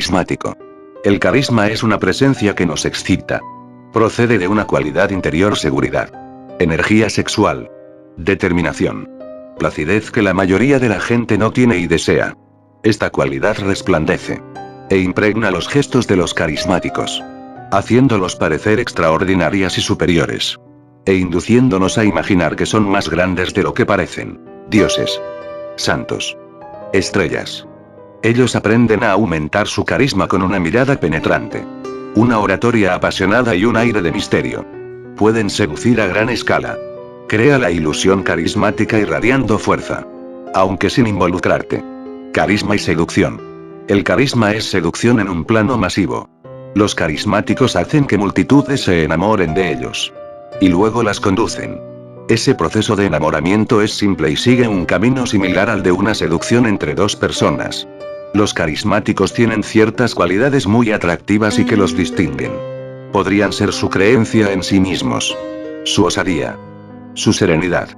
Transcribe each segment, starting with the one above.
carismático. El carisma es una presencia que nos excita. Procede de una cualidad interior: seguridad, energía sexual, determinación, placidez que la mayoría de la gente no tiene y desea. Esta cualidad resplandece e impregna los gestos de los carismáticos, haciéndolos parecer extraordinarias y superiores, e induciéndonos a imaginar que son más grandes de lo que parecen, dioses, santos, estrellas. Ellos aprenden a aumentar su carisma con una mirada penetrante, una oratoria apasionada y un aire de misterio. Pueden seducir a gran escala. Crea la ilusión carismática irradiando fuerza, aunque sin involucrarte. Carisma y seducción. El carisma es seducción en un plano masivo. Los carismáticos hacen que multitudes se enamoren de ellos, y luego las conducen. Ese proceso de enamoramiento es simple y sigue un camino similar al de una seducción entre dos personas. Los carismáticos tienen ciertas cualidades muy atractivas y que los distinguen. Podrían ser su creencia en sí mismos, su osadía, su serenidad.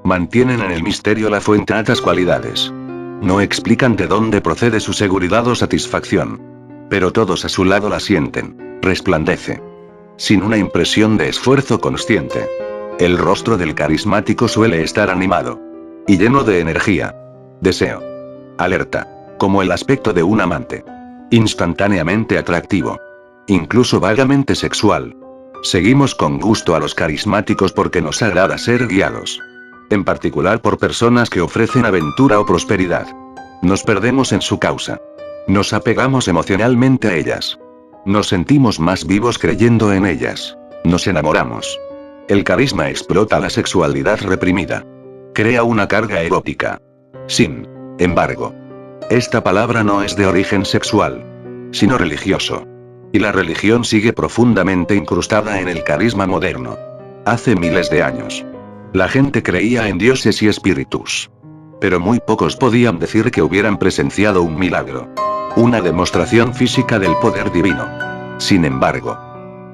Mantienen en el misterio la fuente a estas cualidades. No explican de dónde procede su seguridad o satisfacción. Pero todos a su lado la sienten, resplandece, sin una impresión de esfuerzo consciente. El rostro del carismático suele estar animado y lleno de energía, deseo, alerta, como el aspecto de un amante. Instantáneamente atractivo, incluso vagamente sexual. Seguimos con gusto a los carismáticos porque nos agrada ser guiados, en particular por personas que ofrecen aventura o prosperidad. Nos perdemos en su causa. Nos apegamos emocionalmente a ellas. Nos sentimos más vivos creyendo en ellas. Nos enamoramos. El carisma explota la sexualidad reprimida. Crea una carga erótica. Sin embargo, esta palabra no es de origen sexual, sino religioso. Y la religión sigue profundamente incrustada en el carisma moderno. Hace miles de años, la gente creía en dioses y espíritus. Pero muy pocos podían decir que hubieran presenciado un milagro, una demostración física del poder divino. Sin embargo,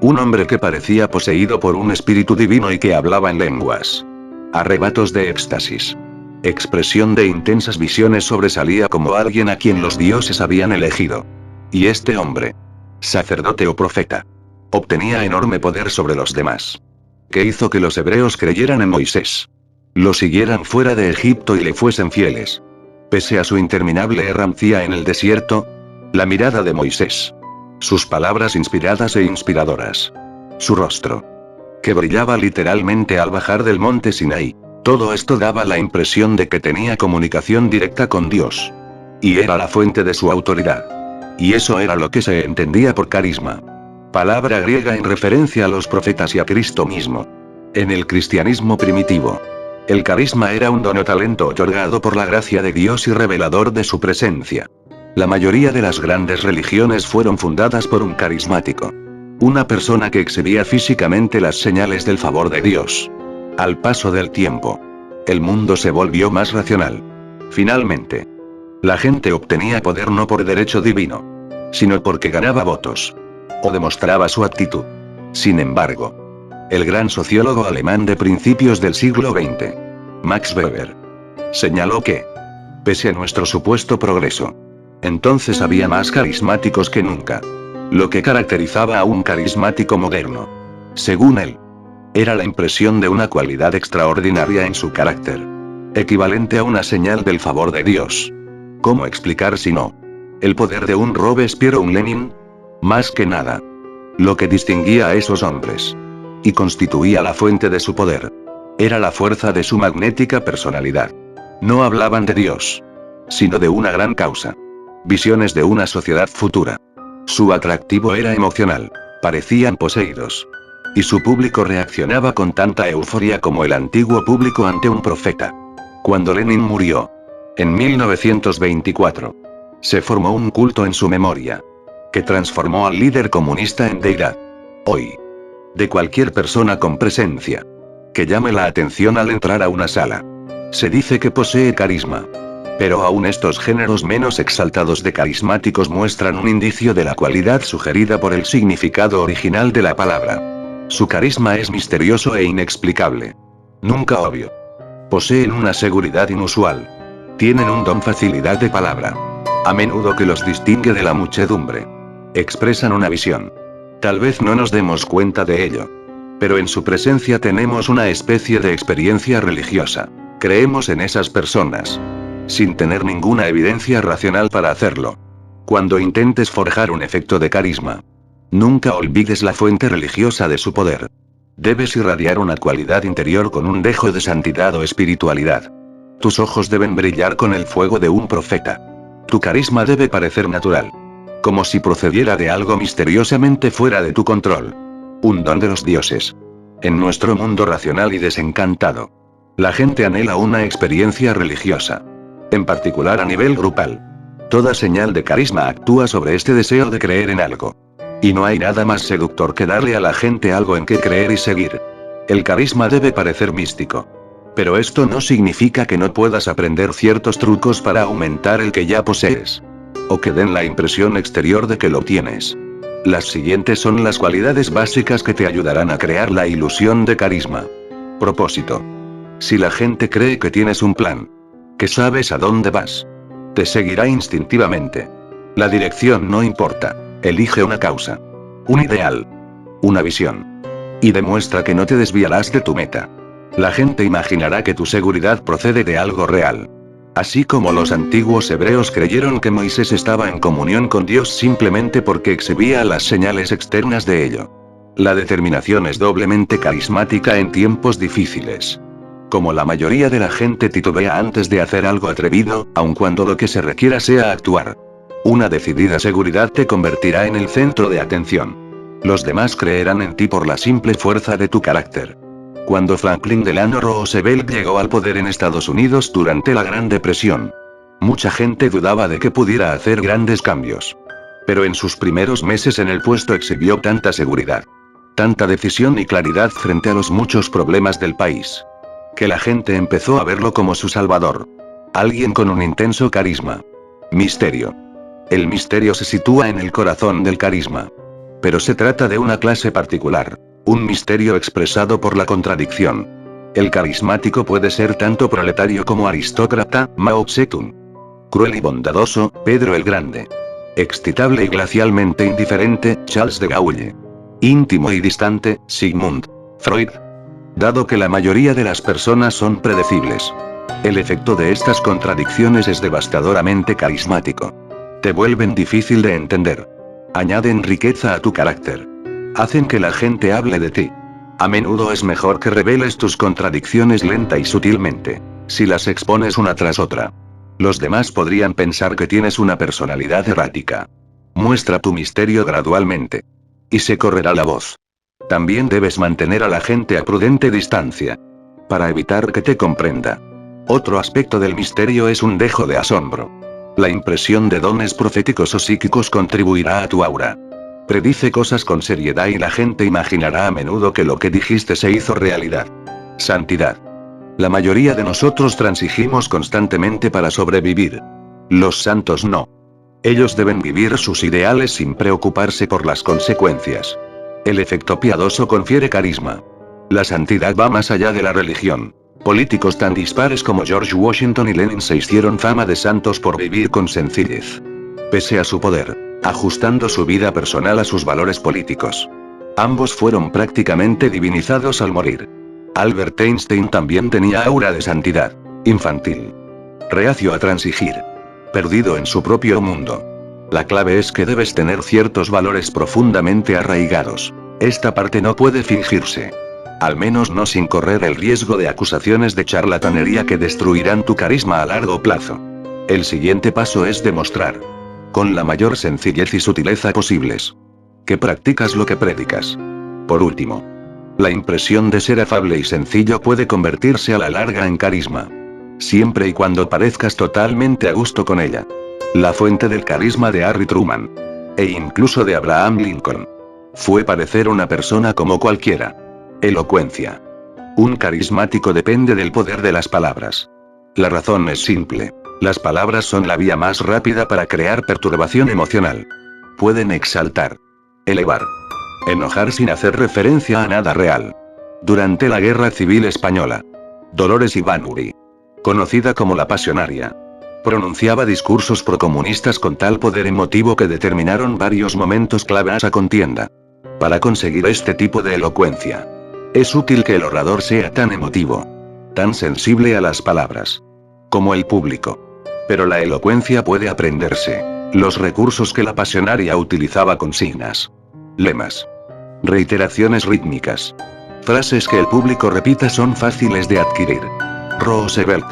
un hombre que parecía poseído por un espíritu divino y que hablaba en lenguas, arrebatos de éxtasis, expresión de intensas visiones, sobresalía como alguien a quien los dioses habían elegido. Y este hombre, sacerdote o profeta, obtenía enorme poder sobre los demás, que hizo que los hebreos creyeran en Moisés, lo siguieran fuera de Egipto y le fuesen fieles. Pese a su interminable errancia en el desierto, la mirada de Moisés, sus palabras inspiradas e inspiradoras, su rostro, que brillaba literalmente al bajar del monte Sinaí, todo esto daba la impresión de que tenía comunicación directa con Dios. Y era la fuente de su autoridad. Y eso era lo que se entendía por carisma. Palabra griega en referencia a los profetas y a Cristo mismo. En el cristianismo primitivo, el carisma era un don o talento otorgado por la gracia de Dios y revelador de su presencia. La mayoría de las grandes religiones fueron fundadas por un carismático. Una persona que exhibía físicamente las señales del favor de Dios. Al paso del tiempo, el mundo se volvió más racional. Finalmente, la gente obtenía poder no por derecho divino, sino porque ganaba votos, o demostraba su actitud. Sin embargo, el gran sociólogo alemán de principios del siglo XX, Max Weber, señaló que, pese a nuestro supuesto progreso, entonces había más carismáticos que nunca. Lo que caracterizaba a un carismático moderno, según él, era la impresión de una cualidad extraordinaria en su carácter, equivalente a una señal del favor de Dios. ¿Cómo explicar si no el poder de un Robespierre o un Lenin? Más que nada, lo que distinguía a esos hombres y constituía la fuente de su poder era la fuerza de su magnética personalidad. No hablaban de Dios, sino de una gran causa, visiones de una sociedad futura. Su atractivo era emocional, parecían poseídos. Y su público reaccionaba con tanta euforia como el antiguo público ante un profeta. Cuando Lenin murió, en 1924, se formó un culto en su memoria, que transformó al líder comunista en deidad. Hoy, de cualquier persona con presencia, que llame la atención al entrar a una sala, se dice que posee carisma. Pero aún estos géneros menos exaltados de carismáticos muestran un indicio de la cualidad sugerida por el significado original de la palabra. Su carisma es misterioso e inexplicable. Nunca obvio. Poseen una seguridad inusual. Tienen un don facilidad de palabra. a menudo que los distingue de la muchedumbre. Expresan una visión. Tal vez no nos demos cuenta de ello. Pero en su presencia tenemos una especie de experiencia religiosa. Creemos en esas personas, sin tener ninguna evidencia racional para hacerlo. Cuando intentes forjar un efecto de carisma, nunca olvides la fuente religiosa de su poder. Debes irradiar una cualidad interior con un dejo de santidad o espiritualidad. Tus ojos deben brillar con el fuego de un profeta. Tu carisma debe parecer natural, como si procediera de algo misteriosamente fuera de tu control. Un don de los dioses. En nuestro mundo racional y desencantado, la gente anhela una experiencia religiosa, en particular a nivel grupal. Toda señal de carisma actúa sobre este deseo de creer en algo. Y no hay nada más seductor que darle a la gente algo en que creer y seguir. El carisma debe parecer místico. Pero esto no significa que no puedas aprender ciertos trucos para aumentar el que ya posees, o que den la impresión exterior de que lo tienes. Las siguientes son las cualidades básicas que te ayudarán a crear la ilusión de carisma. Propósito. Si la gente cree que tienes un plan, que sabes a dónde vas, te seguirá instintivamente. La dirección no importa. Elige una causa, un ideal, una visión, y demuestra que no te desviarás de tu meta. La gente imaginará que tu seguridad procede de algo real. Así como los antiguos hebreos creyeron que Moisés estaba en comunión con Dios simplemente porque exhibía las señales externas de ello. La determinación es doblemente carismática en tiempos difíciles. Como la mayoría de la gente titubea antes de hacer algo atrevido, aun cuando lo que se requiera sea actuar, una decidida seguridad te convertirá en el centro de atención. Los demás creerán en ti por la simple fuerza de tu carácter. Cuando Franklin Delano Roosevelt llegó al poder en Estados Unidos durante la Gran Depresión, mucha gente dudaba de que pudiera hacer grandes cambios. Pero en sus primeros meses en el puesto exhibió tanta seguridad, tanta decisión y claridad frente a los muchos problemas del país, que la gente empezó a verlo como su salvador. Alguien con un intenso carisma. Misterio. El misterio se sitúa en el corazón del carisma. Pero se trata de una clase particular. Un misterio expresado por la contradicción. El carismático puede ser tanto proletario como aristócrata, Mao Zedong. Cruel y bondadoso, Pedro el Grande. Excitable y glacialmente indiferente, Charles de Gaulle. Íntimo y distante, Sigmund Freud. Dado que la mayoría de las personas son predecibles, el efecto de estas contradicciones es devastadoramente carismático. Te vuelven difícil de entender. Añaden riqueza a tu carácter. Hacen que la gente hable de ti. A menudo es mejor que reveles tus contradicciones lenta y sutilmente, si las expones una tras otra. Los demás podrían pensar que tienes una personalidad errática. Muestra tu misterio gradualmente, y se correrá la voz. También debes mantener a la gente a prudente distancia, para evitar que te comprenda. Otro aspecto del misterio es un dejo de asombro. La impresión de dones proféticos o psíquicos contribuirá a tu aura. Predice cosas con seriedad y la gente imaginará a menudo que lo que dijiste se hizo realidad. Santidad. La mayoría de nosotros transigimos constantemente para sobrevivir. Los santos no. Ellos deben vivir sus ideales sin preocuparse por las consecuencias. El efecto piadoso confiere carisma. La santidad va más allá de la religión. Políticos tan dispares como George Washington y Lenin se hicieron fama de santos por vivir con sencillez, pese a su poder, ajustando su vida personal a sus valores políticos. Ambos fueron prácticamente divinizados al morir. Albert Einstein también tenía aura de santidad, infantil, reacio a transigir, perdido en su propio mundo. La clave es que debes tener ciertos valores profundamente arraigados. Esta parte no puede fingirse. Al menos no sin correr el riesgo de acusaciones de charlatanería que destruirán tu carisma a largo plazo. El siguiente paso es demostrar, con la mayor sencillez y sutileza posibles, que practicas lo que predicas. Por último, la impresión de ser afable y sencillo puede convertirse a la larga en carisma, siempre y cuando parezcas totalmente a gusto con ella. La fuente del carisma de Harry Truman, e incluso de Abraham Lincoln, fue parecer una persona como cualquiera. Elocuencia. Un carismático depende del poder de las palabras. La razón es simple. Las palabras son la vía más rápida para crear perturbación emocional. Pueden exaltar, elevar, enojar sin hacer referencia a nada real. Durante la Guerra Civil Española, Dolores Ibánuri, conocida como la Pasionaria, Pronunciaba discursos procomunistas con tal poder emotivo que determinaron varios momentos clave a esa contienda. Para conseguir este tipo de elocuencia, es útil que el orador sea tan emotivo, tan sensible a las palabras, como el público. Pero la elocuencia puede aprenderse. Los recursos que la pasionaria utilizaba: consignas, lemas, reiteraciones rítmicas, frases que el público repita, son fáciles de adquirir. Roosevelt,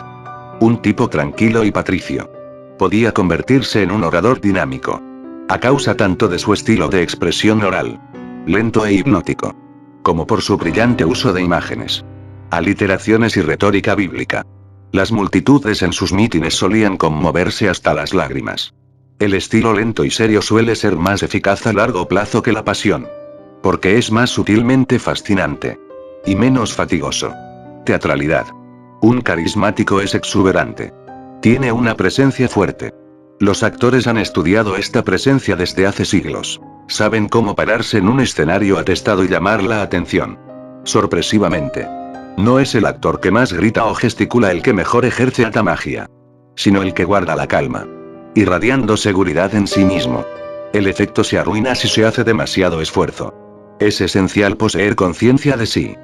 un tipo tranquilo y patricio, podía convertirse en un orador dinámico, a causa tanto de su estilo de expresión oral, lento e hipnótico, como por su brillante uso de imágenes, aliteraciones y retórica bíblica. Las multitudes en sus mítines solían conmoverse hasta las lágrimas. El estilo lento y serio suele ser más eficaz a largo plazo que la pasión, porque es más sutilmente fascinante y menos fatigoso. Teatralidad. Un carismático es exuberante. Tiene una presencia fuerte. Los actores han estudiado esta presencia desde hace siglos. Saben cómo pararse en un escenario atestado y llamar la atención. Sorpresivamente, no es el actor que más grita o gesticula el que mejor ejerce alta magia, sino el que guarda la calma, irradiando seguridad en sí mismo. El efecto se arruina si se hace demasiado esfuerzo. Es esencial poseer conciencia de sí.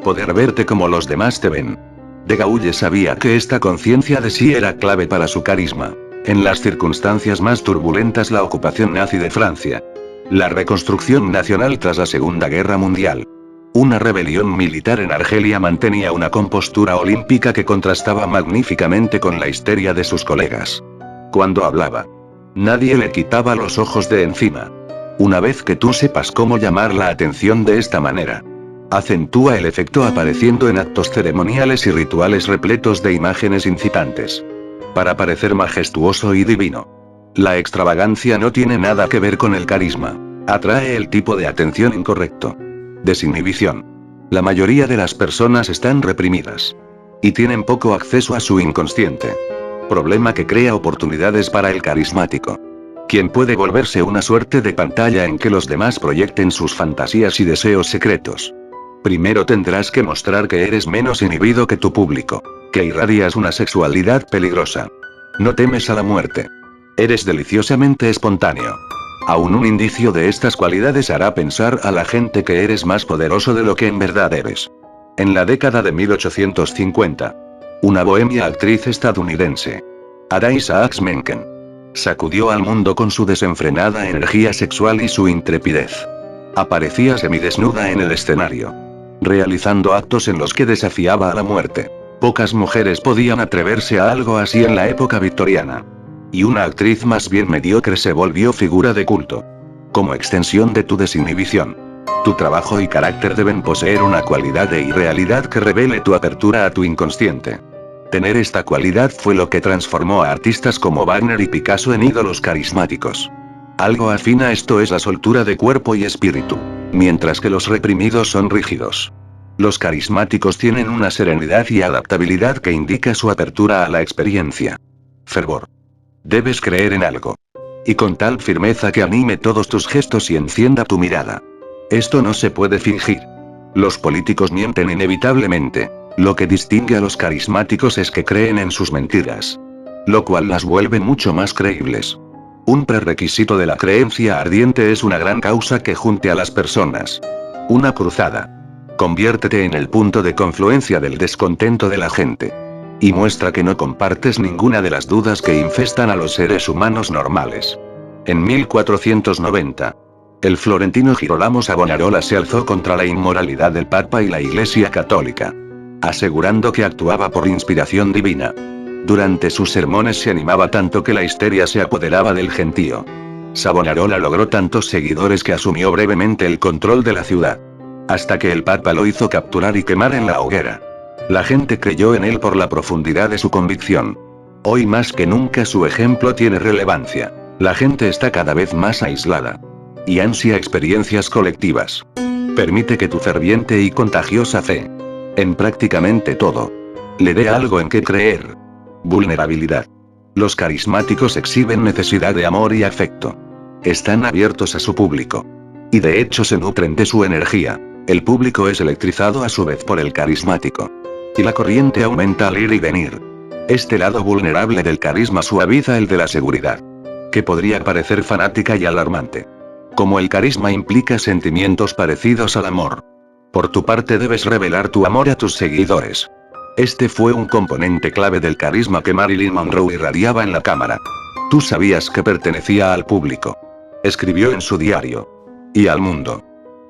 Poder verte como los demás te ven. De Gaulle sabía que esta conciencia de sí era clave para su carisma. En las circunstancias más turbulentas: la ocupación nazi de Francia, la reconstrucción nacional tras la Segunda Guerra Mundial, una rebelión militar en Argelia, mantenía una compostura olímpica que contrastaba magníficamente con la histeria de sus colegas. Cuando hablaba, nadie le quitaba los ojos de encima. Una vez que tú sepas cómo llamar la atención de esta manera, acentúa el efecto apareciendo en actos ceremoniales y rituales repletos de imágenes incitantes, para parecer majestuoso y divino. La extravagancia no tiene nada que ver con el carisma. Atrae el tipo de atención incorrecto. Desinhibición. La mayoría de las personas están reprimidas y tienen poco acceso a su inconsciente. Problema que crea oportunidades para el carismático, quien puede volverse una suerte de pantalla en que los demás proyecten sus fantasías y deseos secretos. Primero tendrás que mostrar que eres menos inhibido que tu público, que irradias una sexualidad peligrosa. No temes a la muerte. Eres deliciosamente espontáneo. Aún un indicio de estas cualidades hará pensar a la gente que eres más poderoso de lo que en verdad eres. En la década de 1850, una bohemia actriz estadounidense, Ada Isaacs Menken, sacudió al mundo con su desenfrenada energía sexual y su intrepidez. Aparecía semidesnuda en el escenario, realizando actos en los que desafiaba a la muerte. Pocas mujeres podían atreverse a algo así en la época victoriana. Y una actriz más bien mediocre se volvió figura de culto. Como extensión de tu desinhibición, tu trabajo y carácter deben poseer una cualidad de irrealidad que revele tu apertura a tu inconsciente. Tener esta cualidad fue lo que transformó a artistas como Wagner y Picasso en ídolos carismáticos. Algo afín a esto es la soltura de cuerpo y espíritu, mientras que los reprimidos son rígidos. Los carismáticos tienen una serenidad y adaptabilidad que indica su apertura a la experiencia. Fervor. Debes creer en algo, y con tal firmeza que anime todos tus gestos y encienda tu mirada. Esto no se puede fingir. Los políticos mienten inevitablemente. Lo que distingue a los carismáticos es que creen en sus mentiras, lo cual las vuelve mucho más creíbles. Un prerequisito de la creencia ardiente es una gran causa que junte a las personas. Una cruzada. Conviértete en el punto de confluencia del descontento de la gente. Y muestra que no compartes ninguna de las dudas que infestan a los seres humanos normales. En 1490, el florentino Girolamo Savonarola se alzó contra la inmoralidad del Papa y la Iglesia Católica, asegurando que actuaba por inspiración divina. Durante sus sermones se animaba tanto que la histeria se apoderaba del gentío. Savonarola logró tantos seguidores que asumió brevemente el control de la ciudad, hasta que el Papa lo hizo capturar y quemar en la hoguera. La gente creyó en él por la profundidad de su convicción. Hoy más que nunca su ejemplo tiene relevancia. La gente está cada vez más aislada y ansia experiencias colectivas. Permite que tu ferviente y contagiosa fe, en prácticamente todo, le dé algo en que creer. Vulnerabilidad. Los carismáticos exhiben necesidad de amor y afecto. Están abiertos a su público, y de hecho se nutren de su energía. El público es electrizado a su vez por el carismático, y la corriente aumenta al ir y venir. Este lado vulnerable del carisma suaviza el de la seguridad, que podría parecer fanática y alarmante. Como el carisma implica sentimientos parecidos al amor. Por tu parte debes revelar tu amor a tus seguidores. Este fue un componente clave del carisma que Marilyn Monroe irradiaba en la cámara. Tú sabías que pertenecía al público. Escribió en su diario. Y al mundo.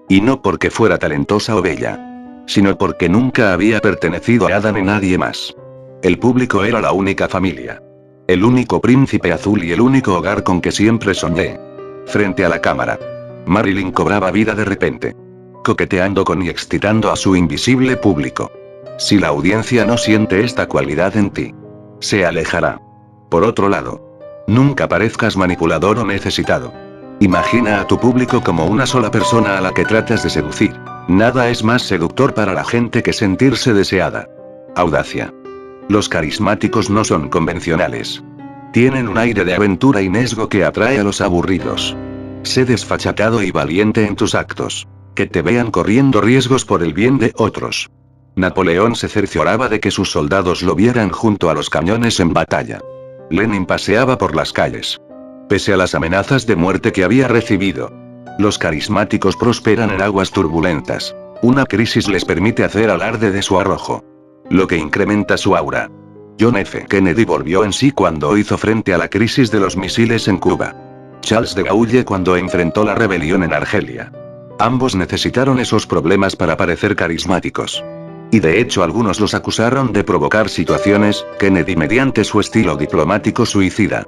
Y no porque fuera talentosa o bella. Sino porque nunca había pertenecido a nada ni nadie más. El público era la única familia. El único príncipe azul y el único hogar con que siempre soñé. Frente a la cámara. Marilyn cobraba vida de repente. Coqueteando con y excitando a su invisible público. Si la audiencia no siente esta cualidad en ti, se alejará. Por otro lado, nunca parezcas manipulador o necesitado. Imagina a tu público como una sola persona a la que tratas de seducir. Nada es más seductor para la gente que sentirse deseada. Audacia. Los carismáticos no son convencionales. Tienen un aire de aventura y nesgo que atrae a los aburridos. Sé desfachatado y valiente en tus actos. Que te vean corriendo riesgos por el bien de otros. Napoleón se cercioraba de que sus soldados lo vieran junto a los cañones en batalla. Lenin paseaba por las calles. Pese a las amenazas de muerte que había recibido. Los carismáticos prosperan en aguas turbulentas. Una crisis les permite hacer alarde de su arrojo. Lo que incrementa su aura. John F. Kennedy volvió en sí cuando hizo frente a la crisis de los misiles en Cuba. Charles de Gaulle cuando enfrentó la rebelión en Argelia. Ambos necesitaron esos problemas para parecer carismáticos. Y de hecho algunos los acusaron de provocar situaciones, Kennedy mediante su estilo diplomático suicida.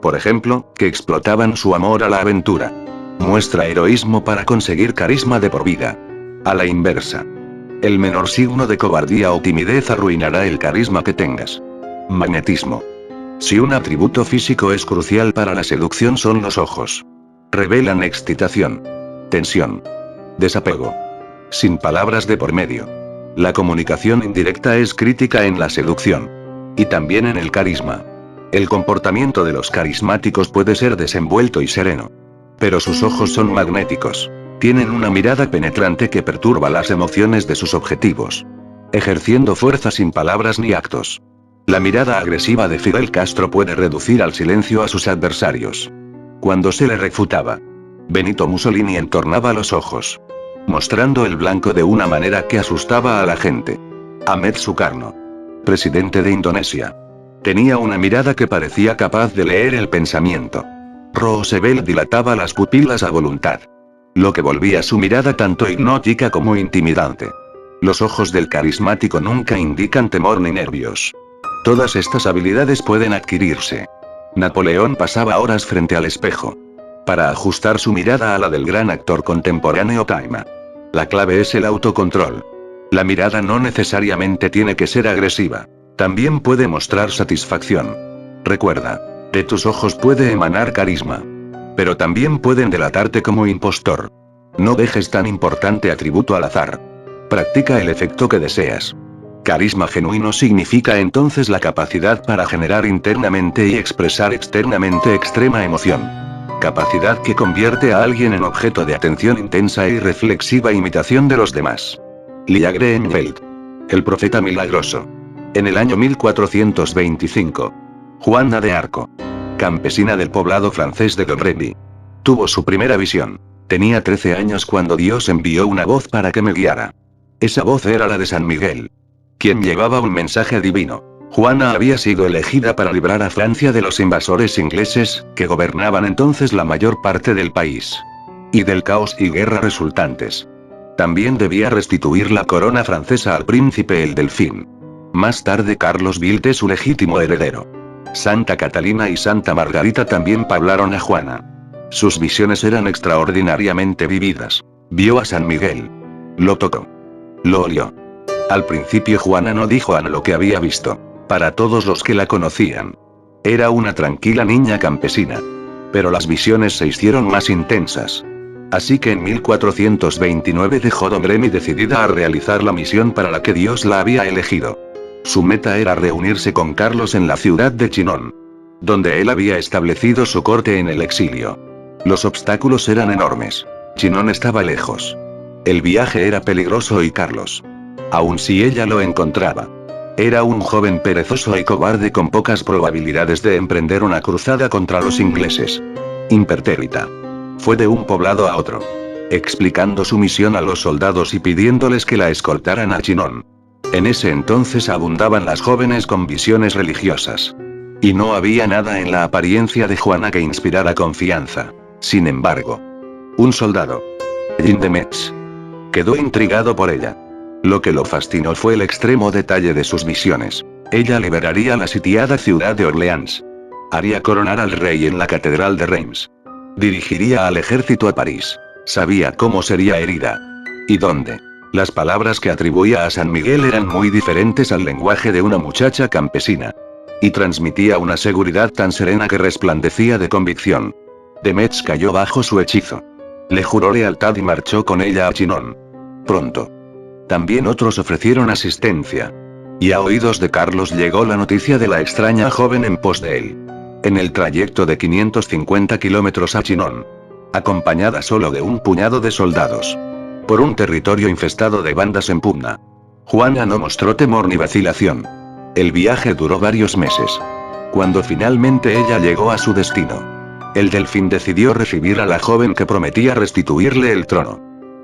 Por ejemplo, que explotaban su amor a la aventura. Muestra heroísmo para conseguir carisma de por vida. A la inversa. El menor signo de cobardía o timidez arruinará el carisma que tengas. Magnetismo. Si un atributo físico es crucial para la seducción son los ojos. Revelan excitación. Tensión. Desapego. Sin palabras de por medio. La comunicación indirecta es crítica en la seducción. Y también en el carisma. El comportamiento de los carismáticos puede ser desenvuelto y sereno. Pero sus ojos son magnéticos. Tienen una mirada penetrante que perturba las emociones de sus objetivos. Ejerciendo fuerza sin palabras ni actos. La mirada agresiva de Fidel Castro puede reducir al silencio a sus adversarios. Cuando se le refutaba, Benito Mussolini entornaba los ojos. Mostrando el blanco de una manera que asustaba a la gente. Ahmed Sukarno, presidente de Indonesia. Tenía una mirada que parecía capaz de leer el pensamiento. Roosevelt dilataba las pupilas a voluntad. Lo que volvía su mirada tanto hipnótica como intimidante. Los ojos del carismático nunca indican temor ni nervios. Todas estas habilidades pueden adquirirse. Napoleón pasaba horas frente al espejo. Para ajustar su mirada a la del gran actor contemporáneo Taima. La clave es el autocontrol. La mirada no necesariamente tiene que ser agresiva. También puede mostrar satisfacción. Recuerda, de tus ojos puede emanar carisma. Pero también pueden delatarte como impostor. No dejes tan importante atributo al azar. Practica el efecto que deseas. Carisma genuino significa entonces la capacidad para generar internamente y expresar externamente extrema emoción. Capacidad que convierte a alguien en objeto de atención intensa y reflexiva imitación de los demás. Lia Greenfeld. El profeta milagroso. En el año 1425. Juana de Arco. Campesina del poblado francés de Domremy. Tuvo su primera visión. Tenía 13 años cuando Dios envió una voz para que me guiara. Esa voz era la de San Miguel. Quien llevaba un mensaje divino. Juana había sido elegida para librar a Francia de los invasores ingleses, que gobernaban entonces la mayor parte del país. Y del caos y guerra resultantes. También debía restituir la corona francesa al príncipe el Delfín. Más tarde Carlos Vilte su legítimo heredero. Santa Catalina y Santa Margarita también hablaron a Juana. Sus visiones eran extraordinariamente vividas. Vio a San Miguel. Lo tocó. Lo olió. Al principio Juana no dijo a lo que había visto. Para todos los que la conocían. Era una tranquila niña campesina. Pero las visiones se hicieron más intensas. Así que en 1429 dejó Domremy decidida a realizar la misión para la que Dios la había elegido. Su meta era reunirse con Carlos en la ciudad de Chinon. Donde él había establecido su corte en el exilio. Los obstáculos eran enormes. Chinon estaba lejos. El viaje era peligroso y Carlos. Aun si ella lo encontraba. Era un joven perezoso y cobarde con pocas probabilidades de emprender una cruzada contra los ingleses. Impertérrita. Fue de un poblado a otro, explicando su misión a los soldados y pidiéndoles que la escoltaran a Chinon. En ese entonces abundaban las jóvenes con visiones religiosas. Y no había nada en la apariencia de Juana que inspirara confianza. Sin embargo, un soldado, Jean de Metz, quedó intrigado por ella. Lo que lo fascinó fue el extremo detalle de sus visiones. Ella liberaría la sitiada ciudad de Orleans. Haría coronar al rey en la catedral de Reims. Dirigiría al ejército a París. Sabía cómo sería herida. ¿Y dónde? Las palabras que atribuía a San Miguel eran muy diferentes al lenguaje de una muchacha campesina. Y transmitía una seguridad tan serena que resplandecía de convicción. De Metz cayó bajo su hechizo. Le juró lealtad y marchó con ella a Chinon. Pronto. También otros ofrecieron asistencia. Y a oídos de Carlos llegó la noticia de la extraña joven en pos de él. En el trayecto de 550 kilómetros a Chinon, acompañada solo de un puñado de soldados, por un territorio infestado de bandas en pugna, Juana no mostró temor ni vacilación. El viaje duró varios meses. Cuando finalmente ella llegó a su destino, el delfín decidió recibir a la joven que prometía restituirle el trono.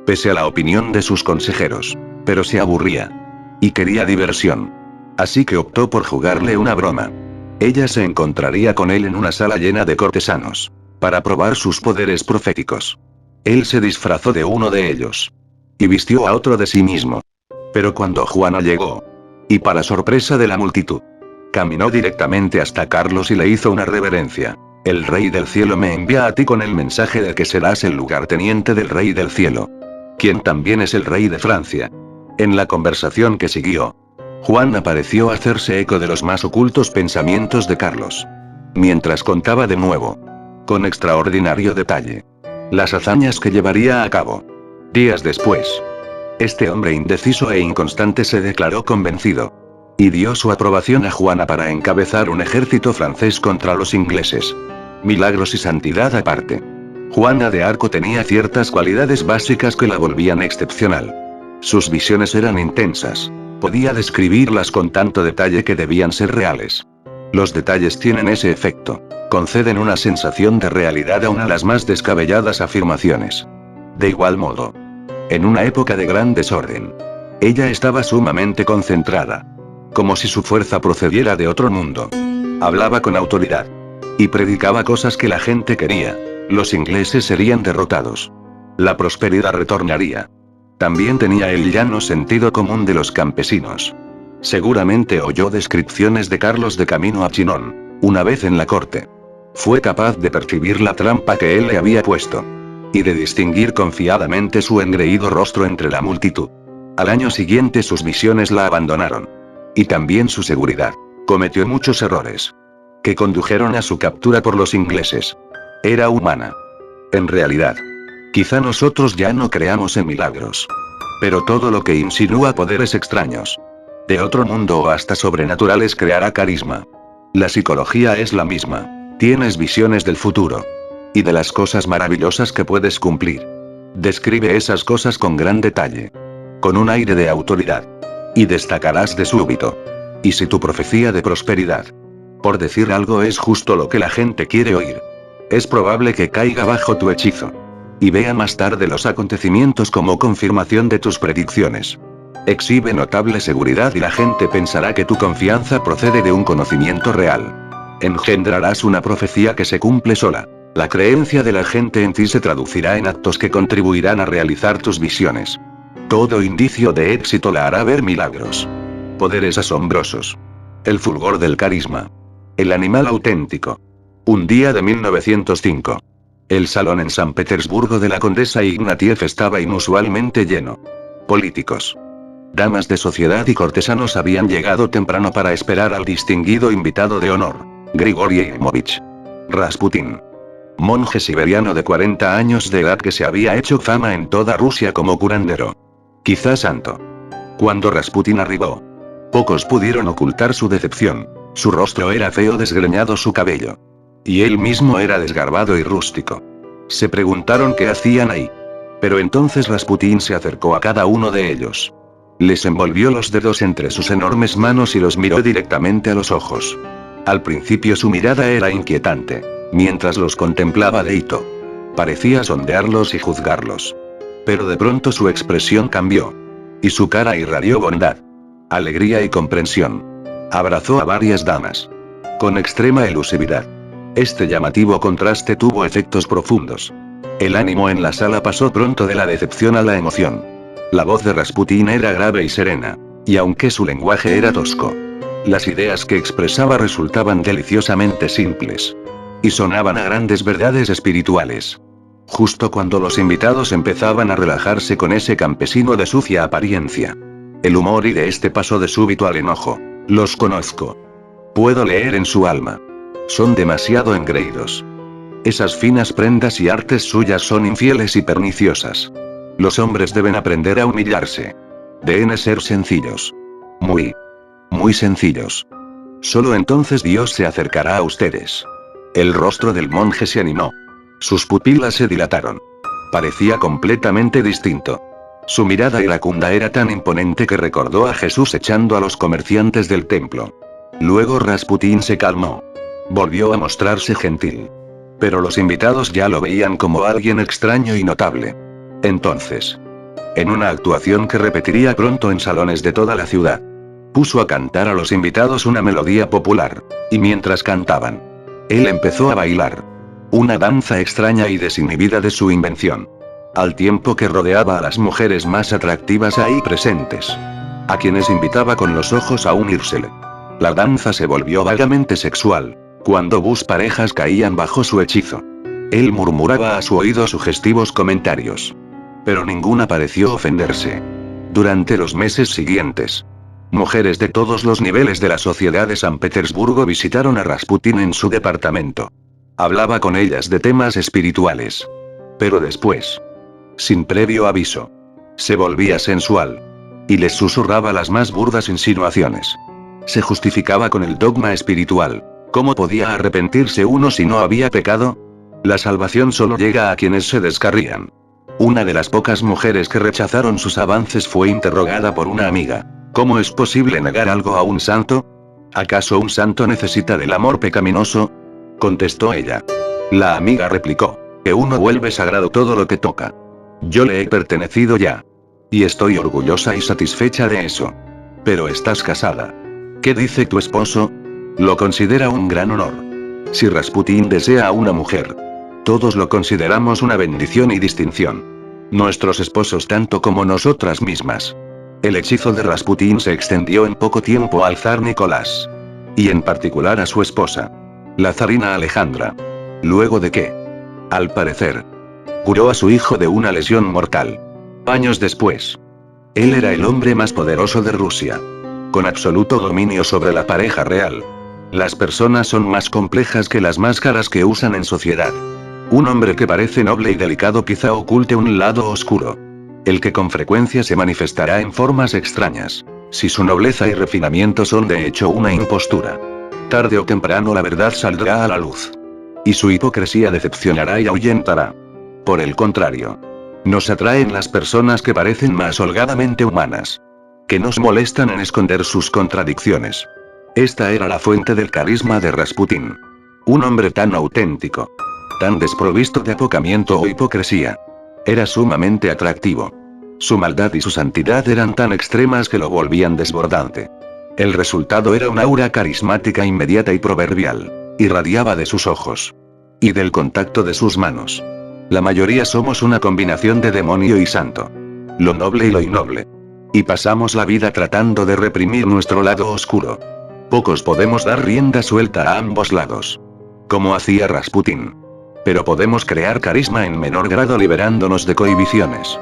Pese a la opinión de sus consejeros. Pero se aburría. Y quería diversión. Así que optó por jugarle una broma. Ella se encontraría con él en una sala llena de cortesanos, para probar sus poderes proféticos. Él se disfrazó de uno de ellos. Y vistió a otro de sí mismo. Pero cuando Juana llegó, y para sorpresa de la multitud, caminó directamente hasta Carlos y le hizo una reverencia. El Rey del Cielo me envía a ti con el mensaje de que serás el lugarteniente del Rey del Cielo, quien también es el rey de Francia. En la conversación que siguió, Juana pareció hacerse eco de los más ocultos pensamientos de Carlos. Mientras contaba de nuevo, con extraordinario detalle, las hazañas que llevaría a cabo. Días después, este hombre indeciso e inconstante se declaró convencido. Y dio su aprobación a Juana para encabezar un ejército francés contra los ingleses. Milagros y santidad aparte. Juana de Arco tenía ciertas cualidades básicas que la volvían excepcional. Sus visiones eran intensas. Podía describirlas con tanto detalle que debían ser reales. Los detalles tienen ese efecto. Conceden una sensación de realidad aún a las más descabelladas afirmaciones. De igual modo, en una época de gran desorden, ella estaba sumamente concentrada. Como si su fuerza procediera de otro mundo. Hablaba con autoridad. Y predicaba cosas que la gente quería. Los ingleses serían derrotados. La prosperidad retornaría. También tenía el llano sentido común de los campesinos. Seguramente oyó descripciones de Carlos de camino a Chinon, una vez en la corte. Fue capaz de percibir la trampa que él le había puesto. Y de distinguir confiadamente su engreído rostro entre la multitud. Al año siguiente sus visiones la abandonaron. Y también su seguridad. Cometió muchos errores, que condujeron a su captura por los ingleses. Era humana. En realidad, quizá nosotros ya no creamos en milagros. Pero todo lo que insinúa poderes extraños, de otro mundo o hasta sobrenaturales, creará carisma. La psicología es la misma. Tienes visiones del futuro. Y de las cosas maravillosas que puedes cumplir. Describe esas cosas con gran detalle. Con un aire de autoridad. Y destacarás de súbito. Y si tu profecía de prosperidad, por decir algo, es justo lo que la gente quiere oír, es probable que caiga bajo tu hechizo. Y vea más tarde los acontecimientos como confirmación de tus predicciones. Exhibe notable seguridad y la gente pensará que tu confianza procede de un conocimiento real. Engendrarás una profecía que se cumple sola. La creencia de la gente en ti se traducirá en actos que contribuirán a realizar tus visiones. Todo indicio de éxito la hará ver milagros. Poderes asombrosos. El fulgor del carisma. El animal auténtico. Un día de 1905. El salón en San Petersburgo de la condesa Ignatieff estaba inusualmente lleno. Políticos, damas de sociedad y cortesanos habían llegado temprano para esperar al distinguido invitado de honor, Grigori Ivanovich Rasputin. Monje siberiano de 40 años de edad que se había hecho fama en toda Rusia como curandero. Quizá santo. Cuando Rasputin arribó, pocos pudieron ocultar su decepción. Su rostro era feo, desgreñado su cabello. Y él mismo era desgarbado y rústico. Se preguntaron qué hacían ahí. Pero entonces Rasputin se acercó a cada uno de ellos. Les envolvió los dedos entre sus enormes manos y los miró directamente a los ojos. Al principio su mirada era inquietante. Mientras los contemplaba Deito, parecía sondearlos y juzgarlos. Pero de pronto su expresión cambió. Y su cara irradió bondad, alegría y comprensión. Abrazó a varias damas. Con extrema elusividad. Este llamativo contraste tuvo efectos profundos. El ánimo en la sala pasó pronto de la decepción a la emoción. La voz de Rasputín era grave y serena. Y aunque su lenguaje era tosco, las ideas que expresaba resultaban deliciosamente simples. Y sonaban a grandes verdades espirituales. Justo cuando los invitados empezaban a relajarse con ese campesino de sucia apariencia. El humor y de este pasó de súbito al enojo. Los conozco. Puedo leer en su alma. Son demasiado engreídos. Esas finas prendas y artes suyas son infieles y perniciosas. Los hombres deben aprender a humillarse. Deben ser sencillos. Muy sencillos. Solo entonces Dios se acercará a ustedes. El rostro del monje se animó. Sus pupilas se dilataron. Parecía completamente distinto. Su mirada iracunda era tan imponente que recordó a Jesús echando a los comerciantes del templo. Luego Rasputín se calmó. Volvió a mostrarse gentil. Pero los invitados ya lo veían como alguien extraño y notable. Entonces, en una actuación que repetiría pronto en salones de toda la ciudad, puso a cantar a los invitados una melodía popular. Y mientras cantaban, él empezó a bailar. Una danza extraña y desinhibida de su invención. Al tiempo que rodeaba a las mujeres más atractivas ahí presentes, a quienes invitaba con los ojos a unírsele. La danza se volvió vagamente sexual, cuando parejas caían bajo su hechizo. Él murmuraba a su oído sugestivos comentarios. Pero ninguna pareció ofenderse. Durante los meses siguientes, mujeres de todos los niveles de la sociedad de San Petersburgo visitaron a Rasputín en su departamento. Hablaba con ellas de temas espirituales. Pero después, sin previo aviso, se volvía sensual. Y les susurraba las más burdas insinuaciones. Se justificaba con el dogma espiritual. ¿Cómo podía arrepentirse uno si no había pecado? La salvación solo llega a quienes se descarrían. Una de las pocas mujeres que rechazaron sus avances fue interrogada por una amiga. ¿Cómo es posible negar algo a un santo? ¿Acaso un santo necesita del amor pecaminoso? Contestó ella. La amiga replicó, que uno vuelve sagrado todo lo que toca. Yo le he pertenecido ya. Y estoy orgullosa y satisfecha de eso. Pero estás casada. ¿Qué dice tu esposo? Lo considera un gran honor. Si Rasputín desea a una mujer, todos lo consideramos una bendición y distinción. Nuestros esposos tanto como nosotras mismas. El hechizo de Rasputín se extendió en poco tiempo al zar Nicolás. Y en particular a su esposa, la zarina Alejandra. Luego de que, al parecer, curó a su hijo de una lesión mortal. Años después, él era el hombre más poderoso de Rusia. Con absoluto dominio sobre la pareja real. Las personas son más complejas que las máscaras que usan en sociedad. Un hombre que parece noble y delicado quizá oculte un lado oscuro. El que con frecuencia se manifestará en formas extrañas. Si su nobleza y refinamiento son de hecho una impostura. Tarde o temprano la verdad saldrá a la luz. Y su hipocresía decepcionará y ahuyentará. Por el contrario, nos atraen las personas que parecen más holgadamente humanas. Que nos molestan en esconder sus contradicciones. Esta era la fuente del carisma de Rasputín. Un hombre tan auténtico. Tan desprovisto de apocamiento o hipocresía. Era sumamente atractivo. Su maldad y su santidad eran tan extremas que lo volvían desbordante. El resultado era una aura carismática inmediata y proverbial. Irradiaba de sus ojos. Y del contacto de sus manos. La mayoría somos una combinación de demonio y santo. Lo noble y lo innoble. Y pasamos la vida tratando de reprimir nuestro lado oscuro. Pocos podemos dar rienda suelta a ambos lados. Como hacía Rasputín. Pero podemos crear carisma en menor grado liberándonos de cohibiciones.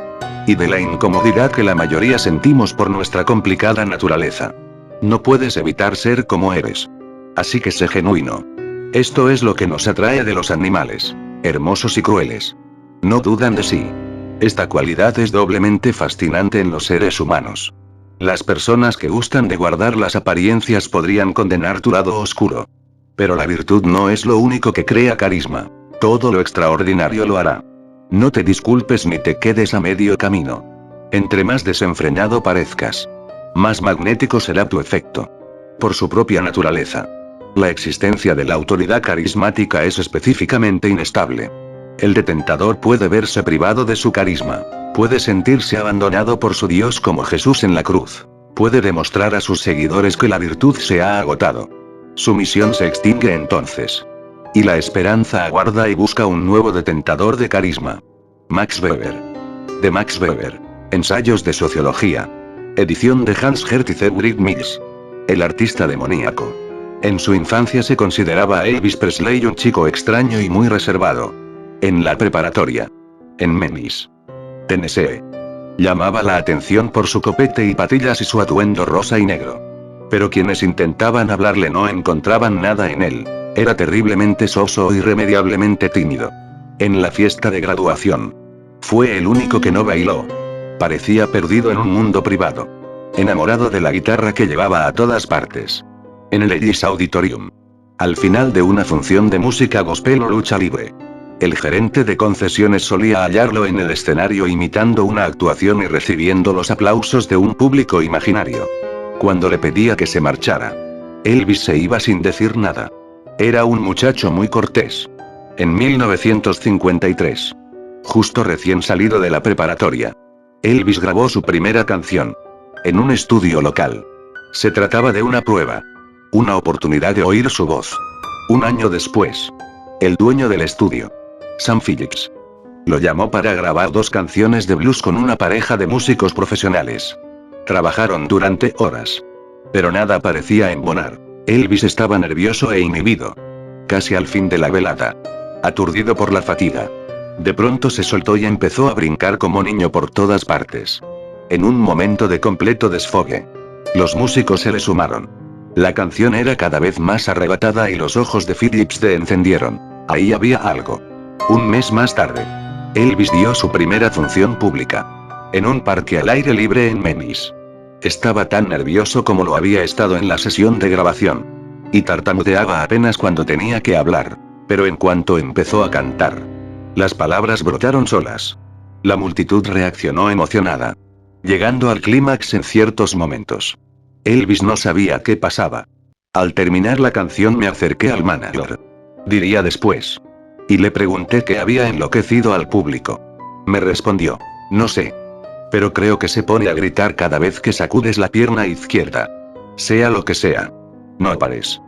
Y de la incomodidad que la mayoría sentimos por nuestra complicada naturaleza. No puedes evitar ser como eres. Así que sé genuino. Esto es lo que nos atrae de los animales. Hermosos y crueles. No dudan de sí. Esta cualidad es doblemente fascinante en los seres humanos. Las personas que gustan de guardar las apariencias podrían condenar tu lado oscuro. Pero la virtud no es lo único que crea carisma. Todo lo extraordinario lo hará. No te disculpes ni te quedes a medio camino. Entre más desenfrenado parezcas, más magnético será tu efecto. Por su propia naturaleza. La existencia de la autoridad carismática es específicamente inestable. El detentador puede verse privado de su carisma. Puede sentirse abandonado por su Dios como Jesús en la cruz. Puede demostrar a sus seguidores que la virtud se ha agotado. Su misión se extingue entonces. Y la esperanza aguarda y busca un nuevo detentador de carisma. Max Weber. De Max Weber. Ensayos de Sociología. Edición de Hans Hertie Cedric Mills. El artista demoníaco. En su infancia se consideraba a Elvis Presley un chico extraño y muy reservado. En la preparatoria. En Memphis, Tennessee. Llamaba la atención por su copete y patillas y su atuendo rosa y negro. Pero quienes intentaban hablarle no encontraban nada en él. Era terriblemente soso o irremediablemente tímido. En la fiesta de graduación. Fue el único que no bailó. Parecía perdido en un mundo privado. Enamorado de la guitarra que llevaba a todas partes. En el Ellis Auditorium. Al final de una función de música gospel o lucha libre. El gerente de concesiones solía hallarlo en el escenario imitando una actuación y recibiendo los aplausos de un público imaginario. Cuando le pedía que se marchara, Elvis se iba sin decir nada. Era un muchacho muy cortés. En 1953. Justo recién salido de la preparatoria. Elvis grabó su primera canción. En un estudio local. Se trataba de una prueba. Una oportunidad de oír su voz. Un año después. El dueño del estudio, Sam Phillips, lo llamó para grabar 2 canciones de blues con una pareja de músicos profesionales. Trabajaron durante horas. Pero nada parecía embonar. Elvis estaba nervioso e inhibido. Casi al fin de la velada. Aturdido por la fatiga. De pronto se soltó y empezó a brincar como niño por todas partes. En un momento de completo desfogue. Los músicos se le sumaron. La canción era cada vez más arrebatada y los ojos de Phillips se encendieron. Ahí había algo. Un mes más tarde. Elvis dio su primera función pública. En un parque al aire libre en Memphis. Estaba tan nervioso como lo había estado en la sesión de grabación. Y tartamudeaba apenas cuando tenía que hablar. Pero en cuanto empezó a cantar, las palabras brotaron solas. La multitud reaccionó emocionada. Llegando al clímax en ciertos momentos. Elvis no sabía qué pasaba. Al terminar la canción me acerqué al manager. Diría después. Y le pregunté qué había enloquecido al público. Me respondió. No sé. Pero creo que se pone a gritar cada vez que sacudes la pierna izquierda. Sea lo que sea. No pares.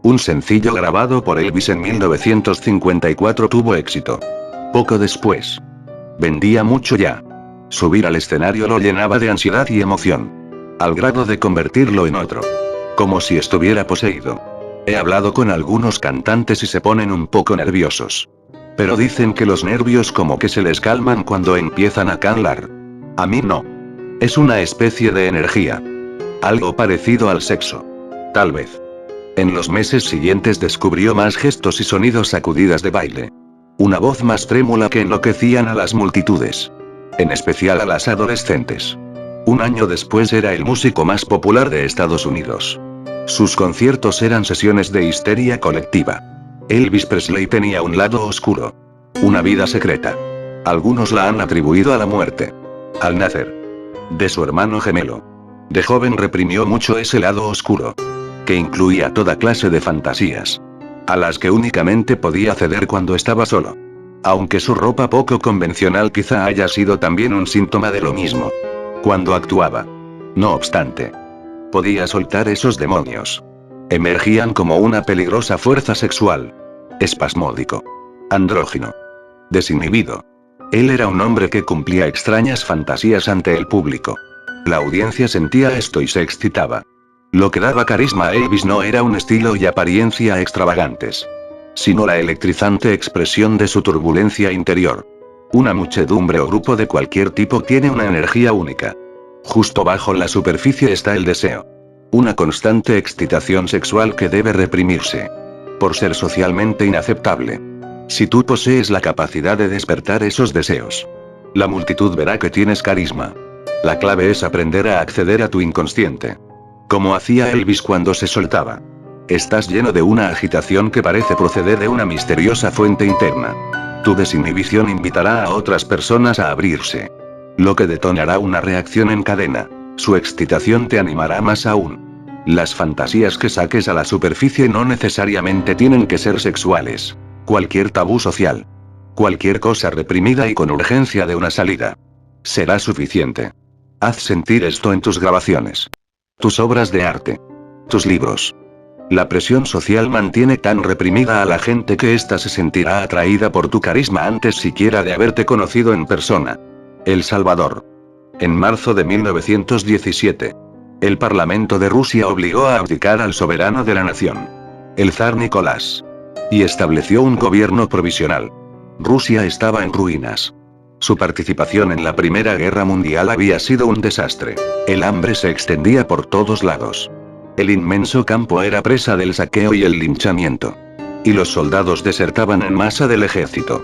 Un sencillo grabado por Elvis en 1954 tuvo éxito. Poco después. Vendía mucho ya. Subir al escenario lo llenaba de ansiedad y emoción. Al grado de convertirlo en otro. Como si estuviera poseído. He hablado con algunos cantantes y se ponen un poco nerviosos. Pero dicen que los nervios como que se les calman cuando empiezan a cantar. A mí no. Es una especie de energía. Algo parecido al sexo. Tal vez. En los meses siguientes descubrió más gestos y sonidos sacudidas de baile. Una voz más trémula que enloquecían a las multitudes. En especial a las adolescentes. Un año después era el músico más popular de Estados Unidos. Sus conciertos eran sesiones de histeria colectiva. Elvis Presley tenía un lado oscuro. Una vida secreta. Algunos la han atribuido a la muerte. Al nacer. De su hermano gemelo. De joven reprimió mucho ese lado oscuro. Que incluía toda clase de fantasías. A las que únicamente podía ceder cuando estaba solo. Aunque su ropa poco convencional quizá haya sido también un síntoma de lo mismo. Cuando actuaba. No obstante. Podía soltar esos demonios. Emergían como una peligrosa fuerza sexual. Espasmódico. Andrógino. Desinhibido. Él era un hombre que cumplía extrañas fantasías ante el público. La audiencia sentía esto y se excitaba. Lo que daba carisma a Elvis no era un estilo y apariencia extravagantes. Sino la electrizante expresión de su turbulencia interior. Una muchedumbre o grupo de cualquier tipo tiene una energía única. Justo bajo la superficie está el deseo. Una constante excitación sexual que debe reprimirse. Por ser socialmente inaceptable. Si tú posees la capacidad de despertar esos deseos, la multitud verá que tienes carisma. La clave es aprender a acceder a tu inconsciente. Como hacía Elvis cuando se soltaba. Estás lleno de una agitación que parece proceder de una misteriosa fuente interna. Tu desinhibición invitará a otras personas a abrirse. lo que detonará una reacción en cadena. Su excitación te animará más aún. Las fantasías que saques a la superficie no necesariamente tienen que ser sexuales. Cualquier tabú social. Cualquier cosa reprimida y con urgencia de una salida. Será suficiente. Haz sentir esto en tus grabaciones. Tus obras de arte. Tus libros. La presión social mantiene tan reprimida a la gente que ésta se sentirá atraída por tu carisma antes siquiera de haberte conocido en persona. El Salvador. En marzo de 1917. El Parlamento de Rusia obligó a abdicar al soberano de la nación, el zar Nicolás, y estableció un gobierno provisional. Rusia estaba en ruinas. Su participación en la Primera Guerra Mundial había sido un desastre. El hambre se extendía por todos lados. El inmenso campo era presa del saqueo y el linchamiento. Y los soldados desertaban en masa del ejército.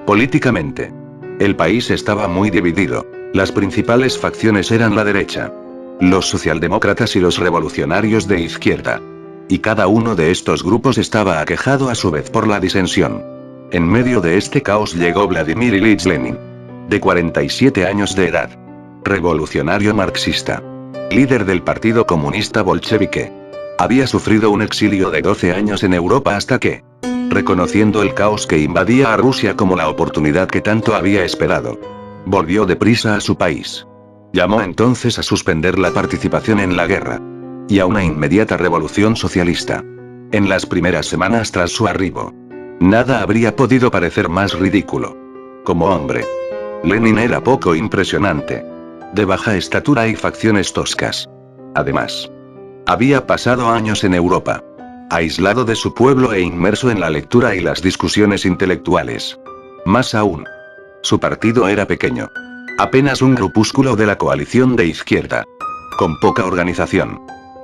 Políticamente, el país estaba muy dividido. Las principales facciones eran la derecha, los socialdemócratas y los revolucionarios de izquierda. Y cada uno de estos grupos estaba aquejado a su vez por la disensión. En medio de este caos llegó Vladimir Ilich Lenin, de 47 años de edad. Revolucionario marxista. Líder del Partido Comunista Bolchevique. Había sufrido un exilio de 12 años en Europa hasta que, reconociendo el caos que invadía a Rusia como la oportunidad que tanto había esperado, volvió deprisa a su país. Llamó entonces a suspender la participación en la guerra y a una inmediata revolución socialista. En las primeras semanas tras su arribo, nada habría podido parecer más ridículo. Como hombre, Lenin era poco impresionante, de baja estatura y facciones toscas. Además, había pasado años en Europa, aislado de su pueblo e inmerso en la lectura y las discusiones intelectuales. Más aún, su partido era pequeño. Apenas un grupúsculo de la coalición de izquierda. Con poca organización.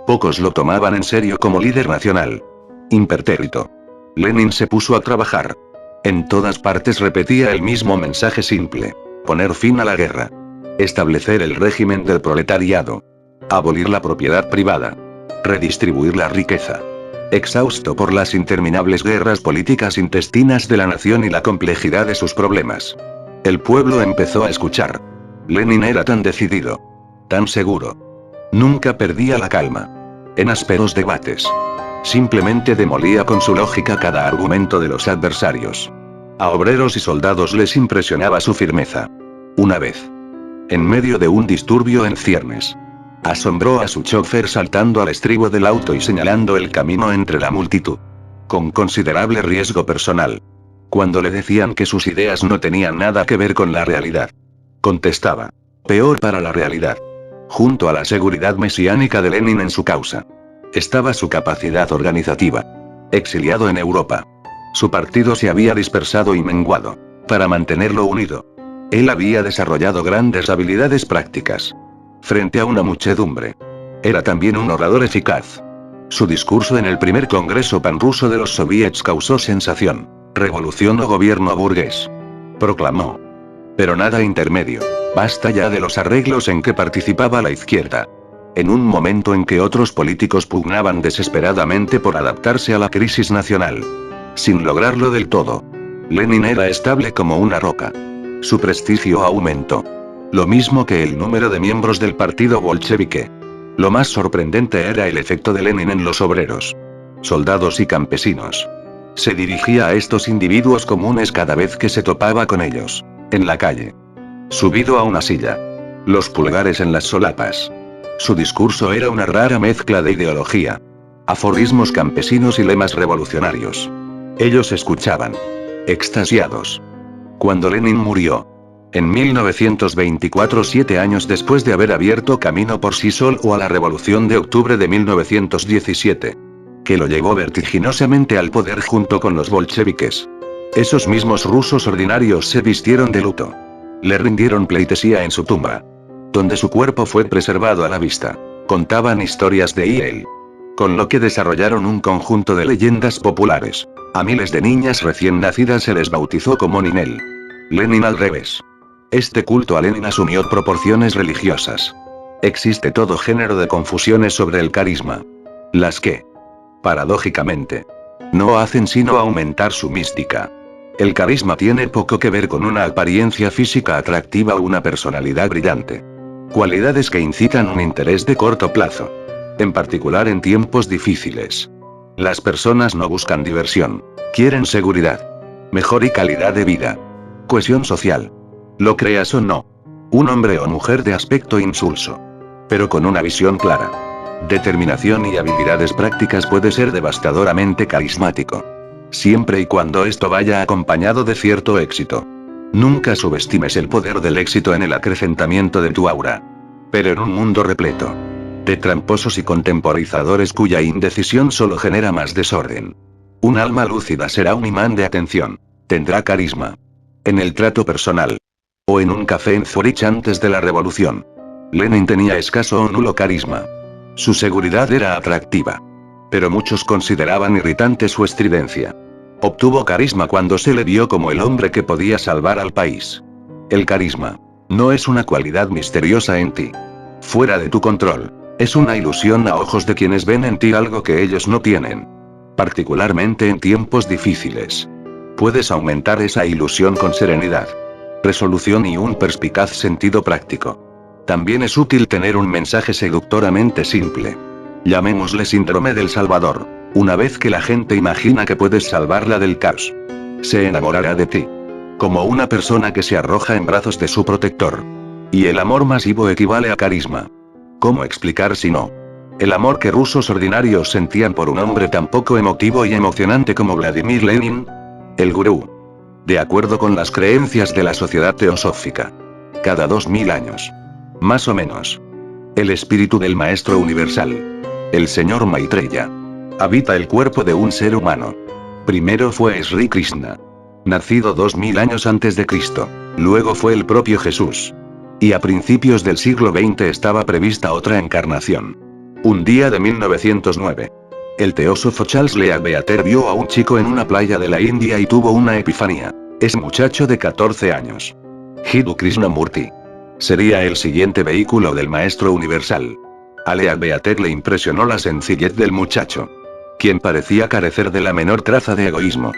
Pocos lo tomaban en serio como líder nacional. Impertérrito. Lenin se puso a trabajar. En todas partes repetía el mismo mensaje simple. Poner fin a la guerra. Establecer el régimen del proletariado. Abolir la propiedad privada. Redistribuir la riqueza. Exhausto por las interminables guerras políticas intestinas de la nación y la complejidad de sus problemas, el pueblo empezó a escuchar. Lenin era tan decidido. Tan seguro. Nunca perdía la calma. En ásperos debates. Simplemente demolía con su lógica cada argumento de los adversarios. A obreros y soldados les impresionaba su firmeza. Una vez, en medio de un disturbio en ciernes, asombró a su chofer saltando al estribo del auto y señalando el camino entre la multitud. Con considerable riesgo personal. Cuando le decían que sus ideas no tenían nada que ver con la realidad, contestaba: peor para la realidad. Junto a la seguridad mesiánica de Lenin en su causa, estaba su capacidad organizativa. Exiliado en Europa, su partido se había dispersado y menguado. Para mantenerlo unido, él había desarrollado grandes habilidades prácticas. Frente a una muchedumbre, era también un orador eficaz. Su discurso en el primer Congreso Panruso de los Soviets causó sensación. Revolución o gobierno burgués, proclamó. Pero nada intermedio. Basta ya de los arreglos en que participaba la izquierda. En un momento en que otros políticos pugnaban desesperadamente por adaptarse a la crisis nacional, sin lograrlo del todo, Lenin era estable como una roca. Su prestigio aumentó. Lo mismo que el número de miembros del partido bolchevique. Lo más sorprendente era el efecto de Lenin en los obreros, soldados y campesinos. Se dirigía a estos individuos comunes cada vez que se topaba con ellos, en la calle, subido a una silla, los pulgares en las solapas. Su discurso era una rara mezcla de ideología, aforismos campesinos y lemas revolucionarios. Ellos escuchaban, extasiados. Cuando Lenin murió, en 1924, 7 años después de haber abierto camino por sí solo a la Revolución de Octubre de 1917, que lo llevó vertiginosamente al poder junto con los bolcheviques, esos mismos rusos ordinarios se vistieron de luto. Le rindieron pleitesía en su tumba, donde su cuerpo fue preservado a la vista. Contaban historias de él, con lo que desarrollaron un conjunto de leyendas populares. A miles de niñas recién nacidas se les bautizó como Ninel. Lenin al revés. Este culto a Lenin asumió proporciones religiosas. Existe todo género de confusiones sobre el carisma, las que, paradójicamente, no hacen sino aumentar su mística. El carisma tiene poco que ver con una apariencia física atractiva o una personalidad brillante. Cualidades que incitan un interés de corto plazo. En particular en tiempos difíciles. Las personas no buscan diversión. Quieren seguridad. Mejor y calidad de vida. Cohesión social. Lo creas o no. Un hombre o mujer de aspecto insulso. Pero con una visión clara. Determinación y habilidades prácticas puede ser devastadoramente carismático. Siempre y cuando esto vaya acompañado de cierto éxito. Nunca subestimes el poder del éxito en el acrecentamiento de tu aura. Pero en un mundo repleto de tramposos y contemporizadores cuya indecisión solo genera más desorden. Un alma lúcida será un imán de atención. Tendrá carisma. En el trato personal. O en un café en Zurich antes de la revolución. Lenin tenía escaso o nulo carisma. Su seguridad era atractiva. Pero muchos consideraban irritante su estridencia. Obtuvo carisma cuando se le vio como el hombre que podía salvar al país. El carisma no es una cualidad misteriosa en ti. Fuera de tu control. Es una ilusión a ojos de quienes ven en ti algo que ellos no tienen. Particularmente en tiempos difíciles. Puedes aumentar esa ilusión con serenidad, resolución y un perspicaz sentido práctico. También es útil tener un mensaje seductoramente simple. Llamémosle síndrome del Salvador. Una vez que la gente imagina que puedes salvarla del caos, se enamorará de ti. Como una persona que se arroja en brazos de su protector. Y el amor masivo equivale a carisma. ¿Cómo explicar si no? El amor que rusos ordinarios sentían por un hombre tan poco emotivo y emocionante como Vladimir Lenin. El gurú. De acuerdo con las creencias de la sociedad teosófica. Cada 2000 años. Más o menos. El espíritu del maestro universal. El señor Maitreya. Habita el cuerpo de un ser humano. Primero fue Sri Krishna. Nacido 2000 años antes de Cristo. Luego fue el propio Jesús. Y a principios del siglo XX estaba prevista otra encarnación. Un día de 1909. El teósofo Charles Lea Beater vio a un chico en una playa de la India y tuvo una epifanía. Es muchacho de 14 años. Jiddu Krishnamurti. Sería el siguiente vehículo del maestro universal. A Lea Beater le impresionó la sencillez del muchacho. Quien parecía carecer de la menor traza de egoísmo.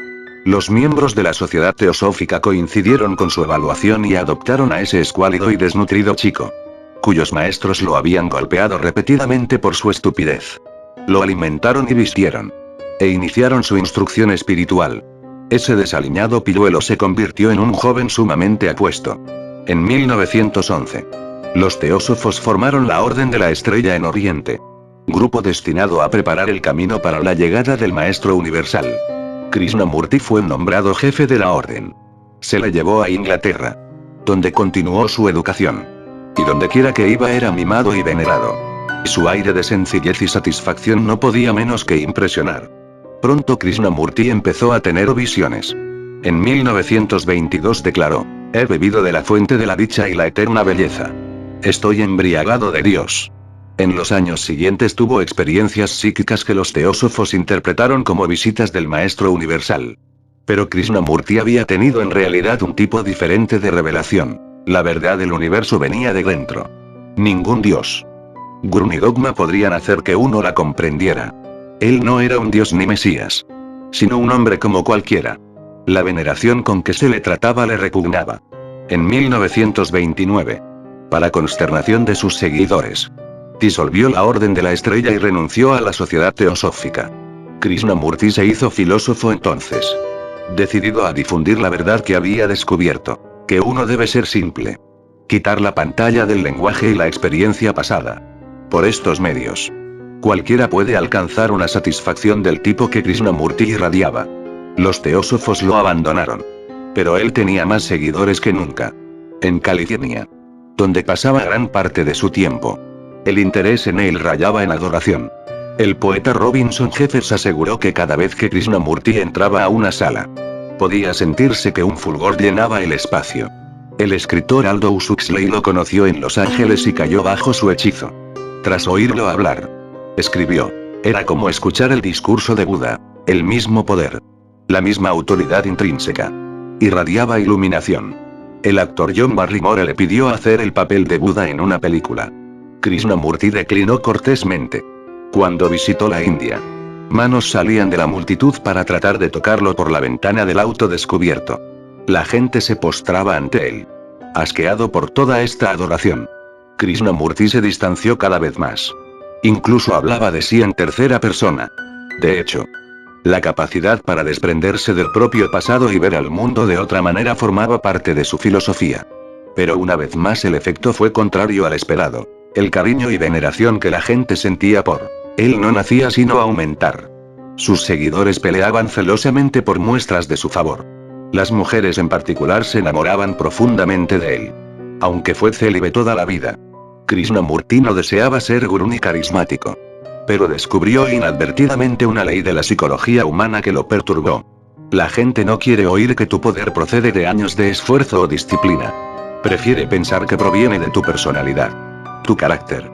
Los miembros de la sociedad teosófica coincidieron con su evaluación y adoptaron a ese escuálido y desnutrido chico. Cuyos maestros lo habían golpeado repetidamente por su estupidez. Lo alimentaron y vistieron. E iniciaron su instrucción espiritual. Ese desaliñado pilluelo se convirtió en un joven sumamente apuesto. En 1911. Los teósofos formaron la Orden de la Estrella en Oriente. Grupo destinado a preparar el camino para la llegada del Maestro Universal. Krishnamurti fue nombrado jefe de la orden. Se le llevó a Inglaterra. Donde continuó su educación. Y donde quiera que iba era mimado y venerado. Su aire de sencillez y satisfacción no podía menos que impresionar. Pronto Krishnamurti empezó a tener visiones. En 1922 declaró: he bebido de la fuente de la dicha y la eterna belleza. Estoy embriagado de Dios. En los años siguientes tuvo experiencias psíquicas que los teósofos interpretaron como visitas del Maestro Universal. Pero Krishnamurti había tenido en realidad un tipo diferente de revelación. La verdad del universo venía de dentro. Ningún dios, gurú ni dogma podrían hacer que uno la comprendiera. Él no era un dios ni mesías, sino un hombre como cualquiera. La veneración con que se le trataba le repugnaba. En 1929, para consternación de sus seguidores, disolvió la Orden de la Estrella y renunció a la sociedad teosófica. Krishnamurti se hizo filósofo entonces. Decidido a difundir la verdad que había descubierto. Que uno debe ser simple. Quitar la pantalla del lenguaje y la experiencia pasada. Por estos medios. Cualquiera puede alcanzar una satisfacción del tipo que Krishnamurti irradiaba. Los teósofos lo abandonaron. Pero él tenía más seguidores que nunca. En California. Donde pasaba gran parte de su tiempo. El interés en él rayaba en adoración. El poeta Robinson Jeffers aseguró que cada vez que Krishnamurti entraba a una sala, podía sentirse que un fulgor llenaba el espacio. El escritor Aldous Huxley lo conoció en Los Ángeles y cayó bajo su hechizo. Tras oírlo hablar, escribió: era como escuchar el discurso de Buda, el mismo poder, la misma autoridad intrínseca. Irradiaba iluminación. El actor John Barrymore le pidió hacer el papel de Buda en una película. Krishnamurti declinó cortésmente. Cuando visitó la India, Manos salían de la multitud para tratar de tocarlo por la ventana del auto descubierto. La gente se postraba ante él. Asqueado por toda esta adoración, Krishnamurti se distanció cada vez más. Incluso hablaba de sí en tercera persona. De hecho, la capacidad para desprenderse del propio pasado y ver al mundo de otra manera formaba parte de su filosofía. Pero una vez más el efecto fue contrario al esperado. El cariño y veneración que la gente sentía por él no nacía sino aumentar. Sus seguidores peleaban celosamente por muestras de su favor. Las mujeres en particular se enamoraban profundamente de él. Aunque fue célibe toda la vida, Krishnamurti no deseaba ser gurú ni carismático. Pero descubrió inadvertidamente una ley de la psicología humana que lo perturbó. La gente no quiere oír que tu poder procede de años de esfuerzo o disciplina. Prefiere pensar que proviene de tu personalidad, tu carácter,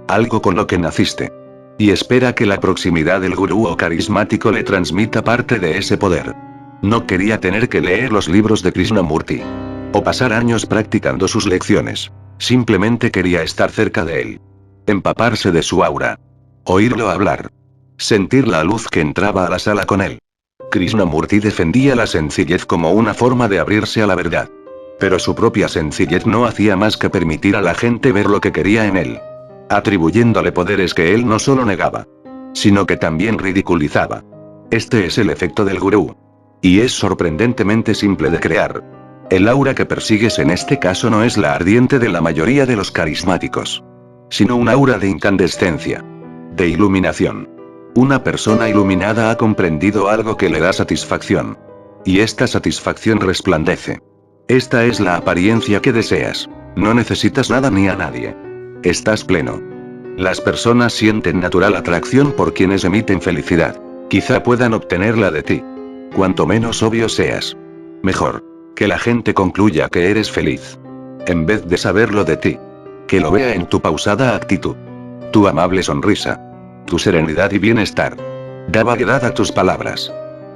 algo con lo que naciste. Y espera que la proximidad del gurú o carismático le transmita parte de ese poder. No quería tener que leer los libros de Krishnamurti o pasar años practicando sus lecciones. Simplemente quería estar cerca de él, empaparse de su aura, oírlo hablar, sentir la luz que entraba a la sala con él. Krishnamurti defendía la sencillez como una forma de abrirse a la verdad. Pero su propia sencillez no hacía más que permitir a la gente ver lo que quería en él, atribuyéndole poderes que él no solo negaba, sino que también ridiculizaba. Este es el efecto del gurú. Y es sorprendentemente simple de crear. El aura que persigues en este caso no es la ardiente de la mayoría de los carismáticos, sino un aura de incandescencia, de iluminación. Una persona iluminada ha comprendido algo que le da satisfacción. Y esta satisfacción resplandece. Esta es la apariencia que deseas. No necesitas nada ni a nadie. Estás pleno. Las personas sienten natural atracción por quienes emiten felicidad. Quizá puedan obtenerla de ti. Cuanto menos obvio seas, mejor. Que la gente concluya que eres feliz, en vez de saberlo de ti. Que lo vea en tu pausada actitud, tu amable sonrisa, tu serenidad y bienestar. Da variedad a tus palabras,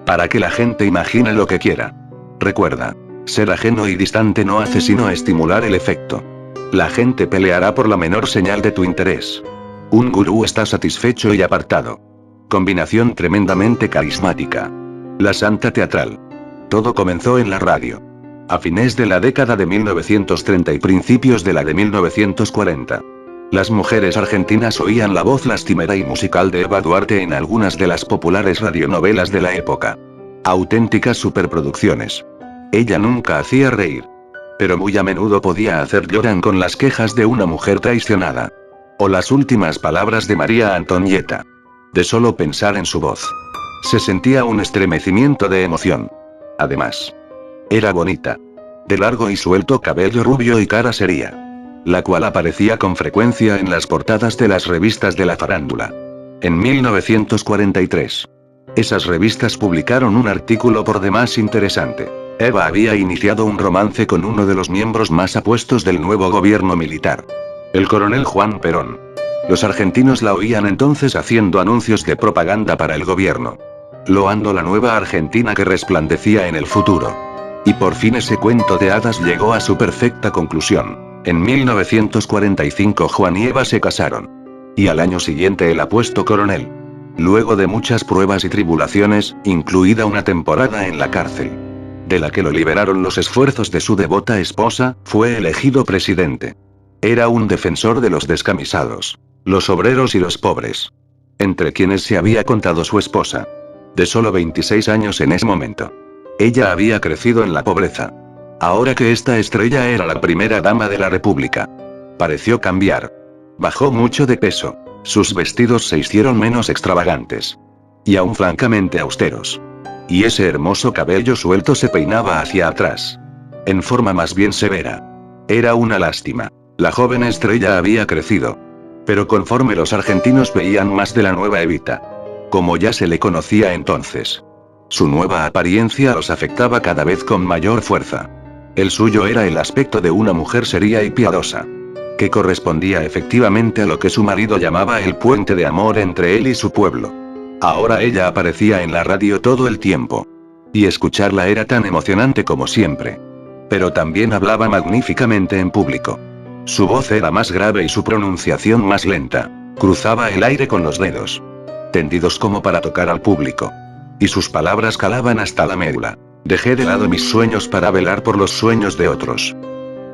para que la gente imagine lo que quiera. Recuerda, ser ajeno y distante no hace sino estimular el efecto. La gente peleará por la menor señal de tu interés. Un gurú está satisfecho y apartado. Combinación tremendamente carismática. La Santa Teatral. Todo comenzó en la radio. A fines de la década de 1930 y principios de la de 1940. Las mujeres argentinas oían la voz lastimera y musical de Eva Duarte en algunas de las populares radionovelas de la época. Auténticas superproducciones. Ella nunca hacía reír, pero muy a menudo podía hacer llorar con las quejas de una mujer traicionada. O las últimas palabras de María Antonieta. De solo pensar en su voz, se sentía un estremecimiento de emoción. Además, era bonita. De largo y suelto cabello rubio y cara seria, la cual aparecía con frecuencia en las portadas de las revistas de la farándula. En 1943, esas revistas publicaron un artículo por demás interesante. Eva había iniciado un romance con uno de los miembros más apuestos del nuevo gobierno militar, el coronel Juan Perón. Los argentinos la oían entonces haciendo anuncios de propaganda para el gobierno, loando la nueva Argentina que resplandecía en el futuro. Y por fin ese cuento de hadas llegó a su perfecta conclusión. En 1945 Juan y Eva se casaron. Y al año siguiente el apuesto coronel, luego de muchas pruebas y tribulaciones, incluida una temporada en la cárcel, de la que lo liberaron los esfuerzos de su devota esposa, fue elegido presidente. Era un defensor de los descamisados, los obreros y los pobres, entre quienes se había contado su esposa, de solo 26 años en ese momento. Ella había crecido en la pobreza. Ahora que esta estrella era la primera dama de la República, pareció cambiar. Bajó mucho de peso. Sus vestidos se hicieron menos extravagantes, y aún francamente austeros. Y ese hermoso cabello suelto se peinaba hacia atrás, en forma más bien severa. Era una lástima. La joven estrella había crecido. Pero conforme los argentinos veían más de la nueva Evita, como ya se le conocía entonces, su nueva apariencia los afectaba cada vez con mayor fuerza. El suyo era el aspecto de una mujer seria y piadosa, que correspondía efectivamente a lo que su marido llamaba el puente de amor entre él y su pueblo. Ahora ella aparecía en la radio todo el tiempo, y escucharla era tan emocionante como siempre. Pero también hablaba magníficamente en público. Su voz era más grave y su pronunciación más lenta. Cruzaba el aire con los dedos. tendidos como para tocar al público. Y sus palabras calaban hasta la médula. Dejé de lado mis sueños para velar por los sueños de otros.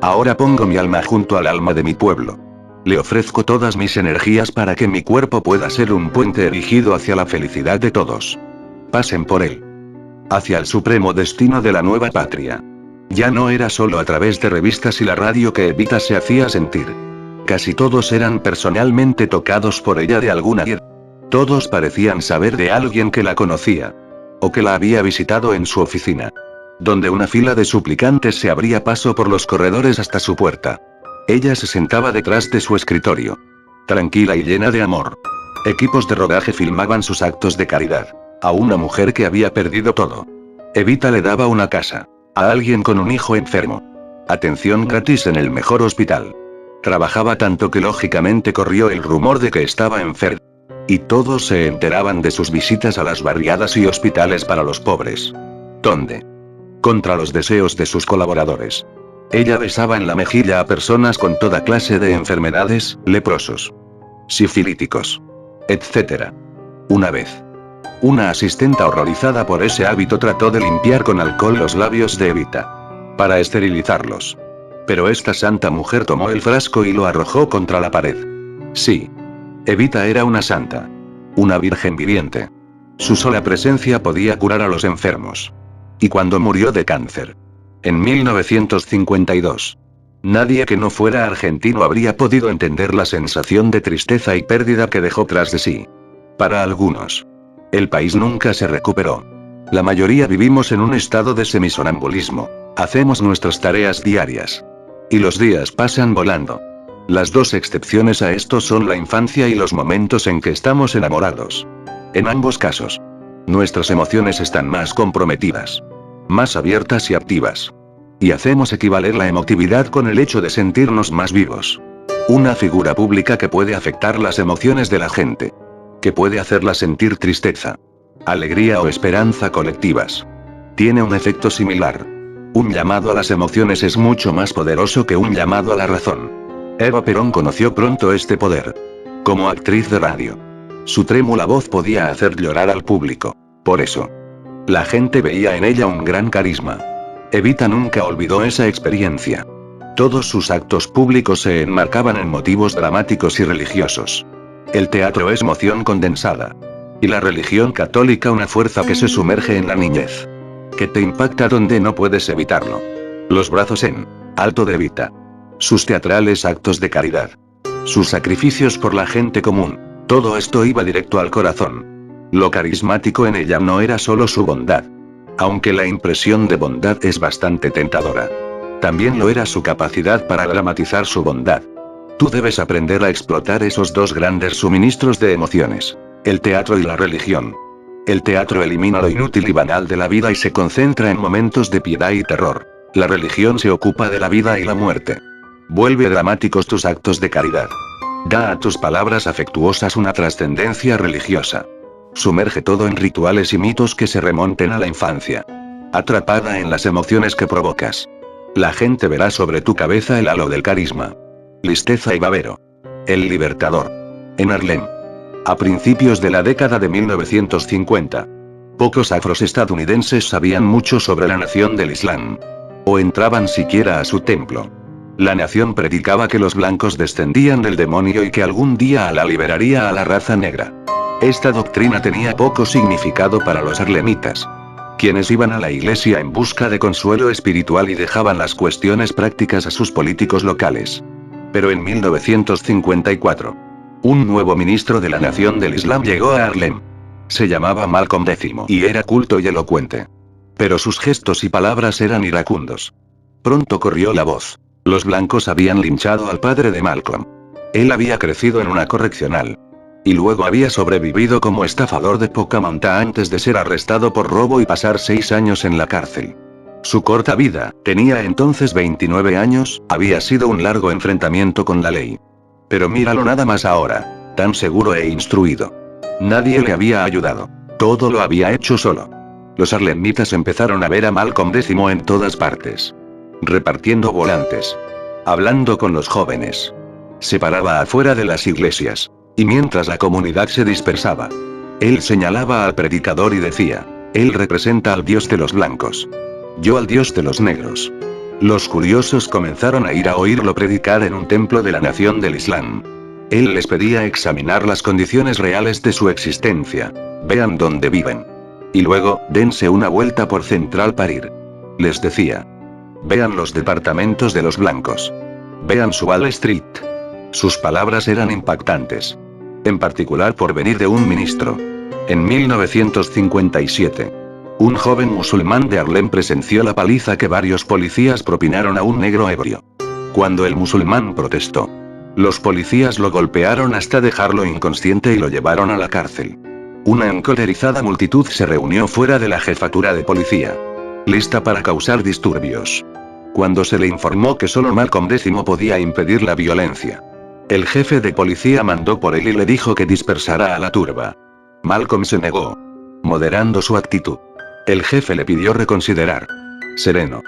Ahora pongo mi alma junto al alma de mi pueblo. Le ofrezco todas mis energías para que mi cuerpo pueda ser un puente erigido hacia la felicidad de todos. Pasen por él. Hacia el supremo destino de la nueva patria. Ya no era solo a través de revistas y la radio que Evita se hacía sentir. Casi todos eran personalmente tocados por ella de alguna manera. Todos parecían saber de alguien que la conocía. O que la había visitado en su oficina. Donde una fila de suplicantes se abría paso por los corredores hasta su puerta. Ella se sentaba detrás de su escritorio. Tranquila y llena de amor. Equipos de rodaje filmaban sus actos de caridad. A una mujer que había perdido todo. Evita le daba una casa. A alguien con un hijo enfermo. Atención gratis en el mejor hospital. Trabajaba tanto que lógicamente corrió el rumor de que estaba enfermo. Y todos se enteraban de sus visitas a las barriadas y hospitales para los pobres. ¿Dónde? Contra los deseos de sus colaboradores. Ella besaba en la mejilla a personas con toda clase de enfermedades, leprosos, sifilíticos, etc. Una vez, una asistenta horrorizada por ese hábito trató de limpiar con alcohol los labios de Evita. Para esterilizarlos. Pero esta santa mujer tomó el frasco y lo arrojó contra la pared. Sí. Evita era una santa. Una virgen viviente. Su sola presencia podía curar a los enfermos. Y cuando murió de cáncer. En 1952. Nadie que no fuera argentino habría podido entender la sensación de tristeza y pérdida que dejó tras de sí. Para algunos. El país nunca se recuperó. La mayoría vivimos en un estado de semisonambulismo. Hacemos nuestras tareas diarias. Y los días pasan volando. Las dos excepciones a esto son la infancia y los momentos en que estamos enamorados. En ambos casos. Nuestras emociones están más comprometidas. Más abiertas y activas. Y hacemos equivaler la emotividad con el hecho de sentirnos más vivos. Una figura pública que puede afectar las emociones de la gente. Que puede hacerla sentir tristeza, alegría o esperanza colectivas. Tiene un efecto similar. Un llamado a las emociones es mucho más poderoso que un llamado a la razón. Eva Perón conoció pronto este poder. Como actriz de radio. Su trémula voz podía hacer llorar al público. Por eso. La gente veía en ella un gran carisma. Evita nunca olvidó esa experiencia. Todos sus actos públicos se enmarcaban en motivos dramáticos y religiosos. El teatro es emoción condensada. Y la religión católica una fuerza que se sumerge en la niñez. Que te impacta donde no puedes evitarlo. Los brazos en alto de Evita. Sus teatrales actos de caridad. Sus sacrificios por la gente común. Todo esto iba directo al corazón. Lo carismático en ella no era solo su bondad. Aunque la impresión de bondad es bastante tentadora. También lo era su capacidad para dramatizar su bondad. Tú debes aprender a explotar esos dos grandes suministros de emociones. El teatro y la religión. El teatro elimina lo inútil y banal de la vida y se concentra en momentos de piedad y terror. La religión se ocupa de la vida y la muerte. Vuelve dramáticos tus actos de caridad. Da a tus palabras afectuosas una trascendencia religiosa. Sumerge todo en rituales y mitos que se remonten a la infancia. Atrapada en las emociones que provocas. La gente verá sobre tu cabeza el halo del carisma. Listeza y Babero. El Libertador. En Harlem. A principios de la década de 1950. Pocos afroestadounidenses sabían mucho sobre la nación del Islam. O entraban siquiera a su templo. La nación predicaba que los blancos descendían del demonio y que algún día Alá liberaría a la raza negra. Esta doctrina tenía poco significado para los harlemitas. Quienes iban a la iglesia en busca de consuelo espiritual y dejaban las cuestiones prácticas a sus políticos locales. Pero en 1954. Un nuevo ministro de la nación del Islam llegó a Harlem. Se llamaba Malcolm X y era culto y elocuente. Pero sus gestos y palabras eran iracundos. Pronto corrió la voz. Los blancos habían linchado al padre de Malcolm. Él había crecido en una correccional. Y luego había sobrevivido como estafador de poca monta antes de ser arrestado por robo y pasar 6 años en la cárcel. Su corta vida, tenía entonces 29 años, había sido un largo enfrentamiento con la ley. Pero míralo nada más ahora, tan seguro e instruido. Nadie le había ayudado. Todo lo había hecho solo. Los harlemitas empezaron a ver a Malcolm X en todas partes. Repartiendo volantes. Hablando con los jóvenes. Se paraba afuera de las iglesias. Y mientras la comunidad se dispersaba. Él señalaba al predicador y decía: él representa al Dios de los blancos. Yo al Dios de los negros. Los curiosos comenzaron a ir a oírlo predicar en un templo de la nación del Islam. Él les pedía examinar las condiciones reales de su existencia. Vean dónde viven. Y luego, dense una vuelta por Central Park. Les decía. Vean los departamentos de los blancos. Vean su Wall Street. Sus palabras eran impactantes. En particular por venir de un ministro. En 1957. Un joven musulmán de Harlem presenció la paliza que varios policías propinaron a un negro ebrio. Cuando el musulmán protestó, los policías lo golpearon hasta dejarlo inconsciente y lo llevaron a la cárcel. Una encolerizada multitud se reunió fuera de la jefatura de policía, lista para causar disturbios. Cuando se le informó que solo Malcolm X podía impedir la violencia, el jefe de policía mandó por él y le dijo que dispersara a la turba. Malcolm se negó, moderando su actitud. El jefe le pidió reconsiderar. Sereno.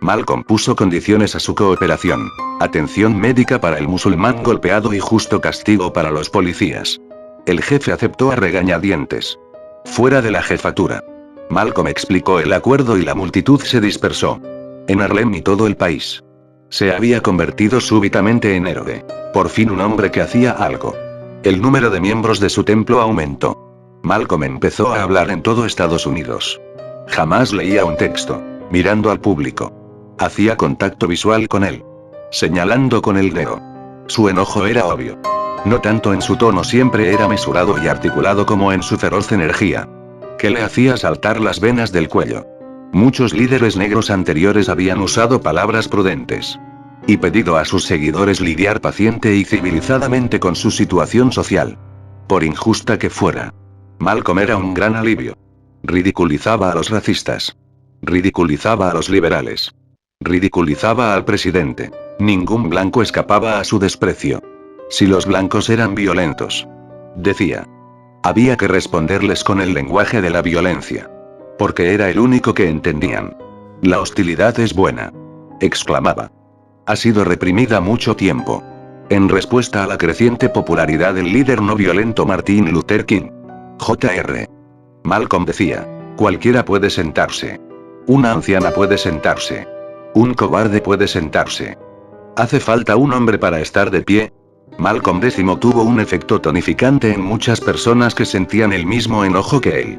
Malcolm puso condiciones a su cooperación: atención médica para el musulmán golpeado y justo castigo para los policías. El jefe aceptó a regañadientes. Fuera de la jefatura, Malcolm explicó el acuerdo y la multitud se dispersó. En Harlem y todo el país, se había convertido súbitamente en héroe. Por fin un hombre que hacía algo. El número de miembros de su templo aumentó. Malcolm empezó a hablar en todo Estados Unidos. Jamás leía un texto, mirando al público. Hacía contacto visual con él, señalando con el dedo. Su enojo era obvio. No tanto en su tono, siempre era mesurado y articulado, como en su feroz energía, que le hacía saltar las venas del cuello. Muchos líderes negros anteriores habían usado palabras prudentes y pedido a sus seguidores lidiar paciente y civilizadamente con su situación social, por injusta que fuera. Malcolm era un gran alivio. Ridiculizaba a los racistas. Ridiculizaba a los liberales. Ridiculizaba al presidente. Ningún blanco escapaba a su desprecio. Si los blancos eran violentos, decía, había que responderles con el lenguaje de la violencia. Porque era el único que entendían. La hostilidad es buena, exclamaba. Ha sido reprimida mucho tiempo. En respuesta a la creciente popularidad del líder no violento Martin Luther King Jr., Malcolm decía, cualquiera puede sentarse. Una anciana puede sentarse. Un cobarde puede sentarse. ¿Hace falta un hombre para estar de pie? Malcolm X tuvo un efecto tonificante en muchas personas que sentían el mismo enojo que él,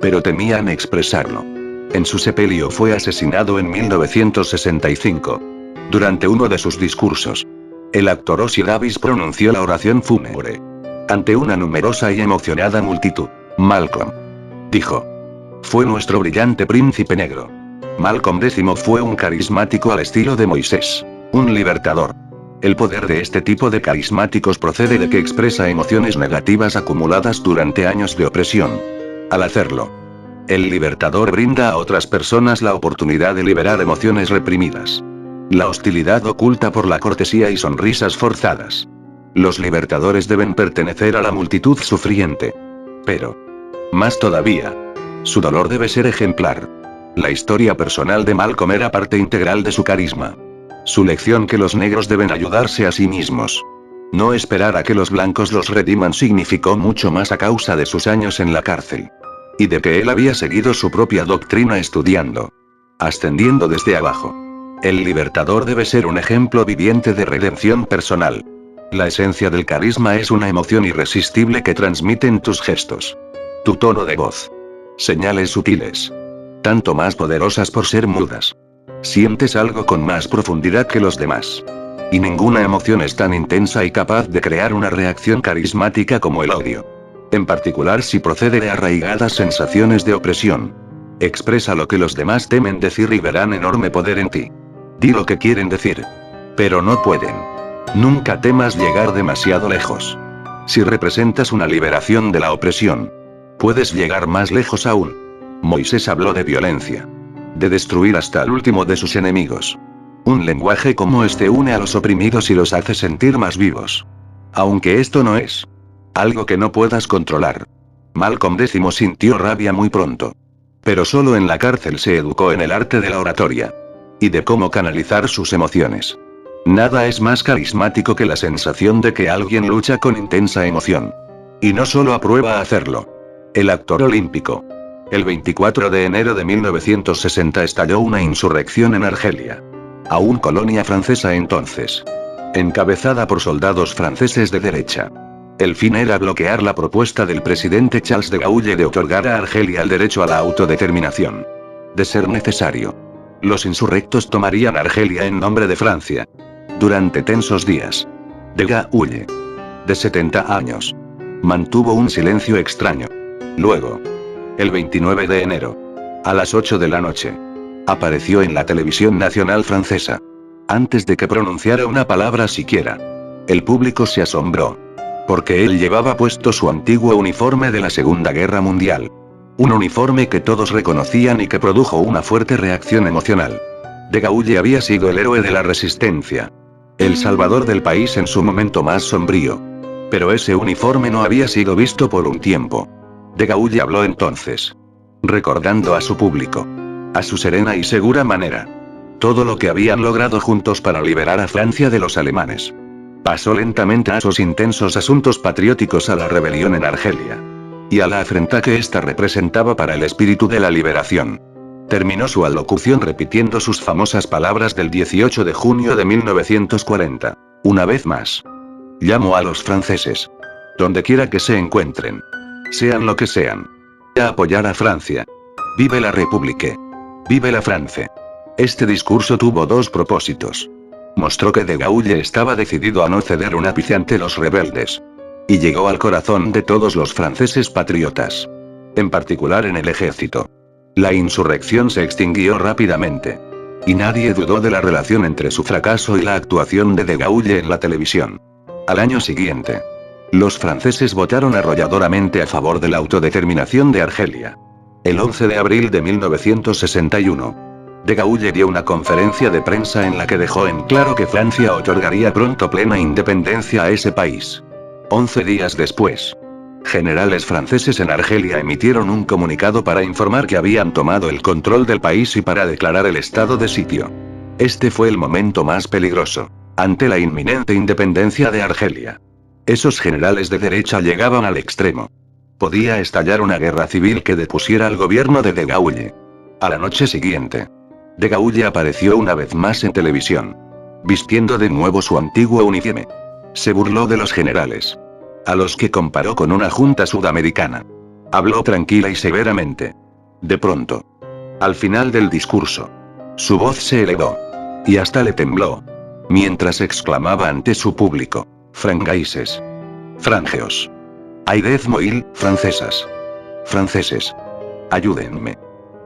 pero temían expresarlo. En su sepelio fue asesinado en 1965. Durante uno de sus discursos, el actor Ossie Davis pronunció la oración fúnebre. Ante una numerosa y emocionada multitud, Malcolm dijo, fue nuestro brillante príncipe negro. Malcolm X fue un carismático al estilo de Moisés, un libertador. El poder de este tipo de carismáticos procede de que expresa emociones negativas acumuladas durante años de opresión. Al hacerlo, el libertador brinda a otras personas la oportunidad de liberar emociones reprimidas. La hostilidad oculta por la cortesía y sonrisas forzadas. Los libertadores deben pertenecer a la multitud sufriente. Pero, más todavía, su dolor debe ser ejemplar. La historia personal de Malcolm era parte integral de su carisma. Su lección que los negros deben ayudarse a sí mismos. No esperar a que los blancos los rediman significó mucho más a causa de sus años en la cárcel. Y de que él había seguido su propia doctrina estudiando, ascendiendo desde abajo. El libertador debe ser un ejemplo viviente de redención personal. La esencia del carisma es una emoción irresistible que transmiten tus gestos, tu tono de voz, señales sutiles, tanto más poderosas por ser mudas. Sientes algo con más profundidad que los demás. Y ninguna emoción es tan intensa y capaz de crear una reacción carismática como el odio. En particular si procede de arraigadas sensaciones de opresión. Expresa lo que los demás temen decir y verán enorme poder en ti. Di lo que quieren decir, pero no pueden. Nunca temas llegar demasiado lejos. Si representas una liberación de la opresión, puedes llegar más lejos aún. Moisés habló de violencia, de destruir hasta el último de sus enemigos. Un lenguaje como este une a los oprimidos y los hace sentir más vivos. Aunque esto no es algo que no puedas controlar. Malcolm X sintió rabia muy pronto. Pero solo en la cárcel se educó en el arte de la oratoria. Y de cómo canalizar sus emociones. Nada es más carismático que la sensación de que alguien lucha con intensa emoción. Y no solo aprueba hacerlo, El actor olímpico. El 24 de enero de 1960 estalló una insurrección en Argelia. Aún colonia francesa entonces. Encabezada por soldados franceses de derecha. El fin era bloquear la propuesta del presidente Charles de Gaulle de otorgar a Argelia el derecho a la autodeterminación. De ser necesario, los insurrectos tomarían Argelia en nombre de Francia. Durante tensos días, de Gaulle, de 70 años, mantuvo un silencio extraño. Luego, el 29 de enero, a las 8 de la noche, apareció en la televisión nacional francesa. Antes de que pronunciara una palabra siquiera, el público se asombró. Porque él llevaba puesto su antiguo uniforme de la Segunda Guerra Mundial. Un uniforme que todos reconocían y que produjo una fuerte reacción emocional. De Gaulle había sido el héroe de la resistencia. El salvador del país en su momento más sombrío. Pero ese uniforme no había sido visto por un tiempo. De Gaulle habló entonces. Recordando a su público. A su serena y segura manera. Todo lo que habían logrado juntos para liberar a Francia de los alemanes. Pasó lentamente a esos intensos asuntos patrióticos, a la rebelión en Argelia. Y a la afrenta que ésta representaba para el espíritu de la liberación. Terminó su alocución repitiendo sus famosas palabras del 18 de junio de 1940. Una vez más. Llamo a los franceses. Donde quiera que se encuentren. Sean lo que sean. A apoyar a Francia. Vive la República. Vive la France. Este discurso tuvo dos propósitos. Mostró que de Gaulle estaba decidido a no ceder un ápice ante los rebeldes. Y llegó al corazón de todos los franceses patriotas. En particular en el ejército. La insurrección se extinguió rápidamente. Y nadie dudó de la relación entre su fracaso y la actuación de Gaulle en la televisión. Al año siguiente, los franceses votaron arrolladoramente a favor de la autodeterminación de Argelia. El 11 de abril de 1961. De Gaulle dio una conferencia de prensa en la que dejó en claro que Francia otorgaría pronto plena independencia a ese país. 11 días después, generales franceses en Argelia emitieron un comunicado para informar que habían tomado el control del país y para declarar el estado de sitio. Este fue el momento más peligroso, ante la inminente independencia de Argelia. Esos generales de derecha llegaban al extremo. Podía estallar una guerra civil que depusiera al gobierno de Gaulle. A la noche siguiente, de Gaulle apareció una vez más en televisión. Vistiendo de nuevo su antiguo uniforme. Se burló de los generales. A los que comparó con una junta sudamericana. Habló tranquila y severamente. De pronto. Al final del discurso. Su voz se elevó. Y hasta le tembló. Mientras exclamaba ante su público. Frangaises. Frangeos. Aidez-moi, francesas. Franceses. Ayúdenme.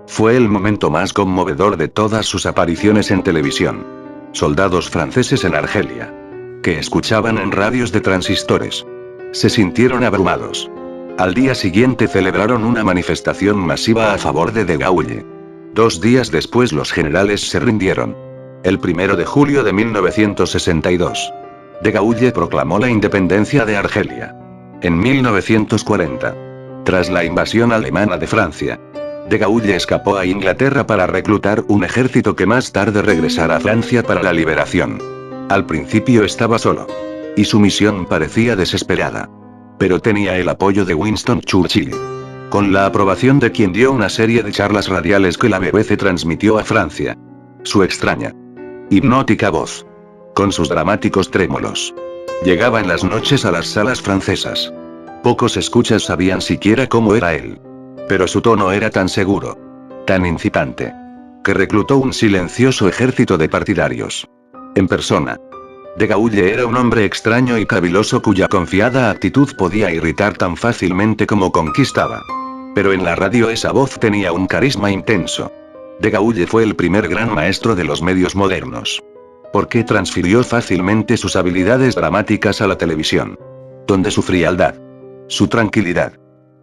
Fue el momento más conmovedor de todas sus apariciones en televisión. Soldados franceses en Argelia. Que escuchaban en radios de transistores. Se sintieron abrumados. Al día siguiente celebraron una manifestación masiva a favor de Gaulle. 2 días después los generales se rindieron. El 1 de julio de 1962. De Gaulle proclamó la independencia de Argelia. En 1940. Tras la invasión alemana de Francia. De Gaulle escapó a Inglaterra para reclutar un ejército que más tarde regresara a Francia para la liberación. Al principio estaba solo. Y su misión parecía desesperada. Pero tenía el apoyo de Winston Churchill. Con la aprobación de quien dio una serie de charlas radiales que la BBC transmitió a Francia. Su extraña, hipnótica voz. Con sus dramáticos trémolos. Llegaba en las noches a las salas francesas. Pocos escuchas sabían siquiera cómo era él. Pero su tono era tan seguro. Tan incitante. Que reclutó un silencioso ejército de partidarios. En persona. De Gaulle era un hombre extraño y caviloso cuya confiada actitud podía irritar tan fácilmente como conquistaba. Pero en la radio esa voz tenía un carisma intenso. De Gaulle fue el primer gran maestro de los medios modernos. Porque transfirió fácilmente sus habilidades dramáticas a la televisión. Donde su frialdad, su tranquilidad,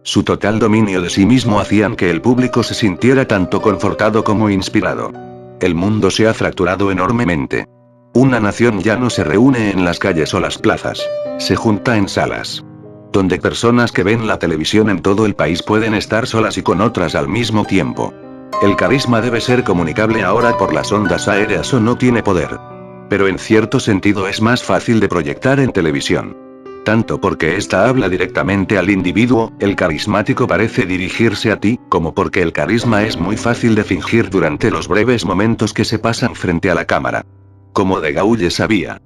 su total dominio de sí mismo hacían que el público se sintiera tanto confortado como inspirado. El mundo se ha fracturado enormemente. Una nación ya no se reúne en las calles o las plazas. Se junta en salas. Donde personas que ven la televisión en todo el país pueden estar solas y con otras al mismo tiempo. El carisma debe ser comunicable ahora por las ondas aéreas o no tiene poder. Pero en cierto sentido es más fácil de proyectar en televisión. Tanto porque esta habla directamente al individuo, el carismático parece dirigirse a ti, como porque el carisma es muy fácil de fingir durante los breves momentos que se pasan frente a la cámara. Como de Gaulle sabía.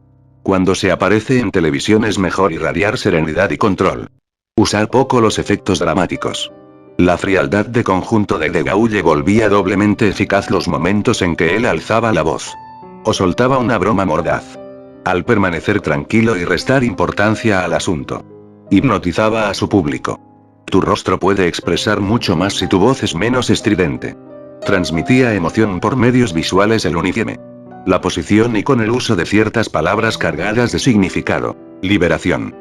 Cuando se aparece en televisión es mejor irradiar serenidad y control. Usar poco los efectos dramáticos. La frialdad de conjunto de Gaulle volvía doblemente eficaz los momentos en que él alzaba la voz. O soltaba una broma mordaz. Al permanecer tranquilo y restar importancia al asunto. Hipnotizaba a su público. Tu rostro puede expresar mucho más si tu voz es menos estridente. Transmitía emoción por medios visuales el uniforme. La posición y con el uso de ciertas palabras cargadas de significado. Liberación.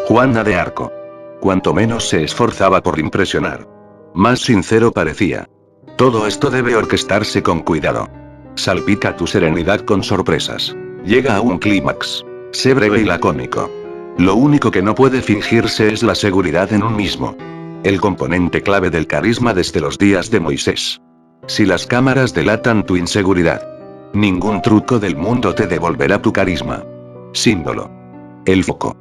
Juana de Arco. Cuanto menos se esforzaba por impresionar, más sincero parecía. Todo esto debe orquestarse con cuidado. Salpica tu serenidad con sorpresas. Llega a un clímax. Sé breve y lacónico. Lo único que no puede fingirse es la seguridad en un mismo. El componente clave del carisma desde los días de Moisés. Si las cámaras delatan tu inseguridad, ningún truco del mundo te devolverá tu carisma. Símbolo. El foco.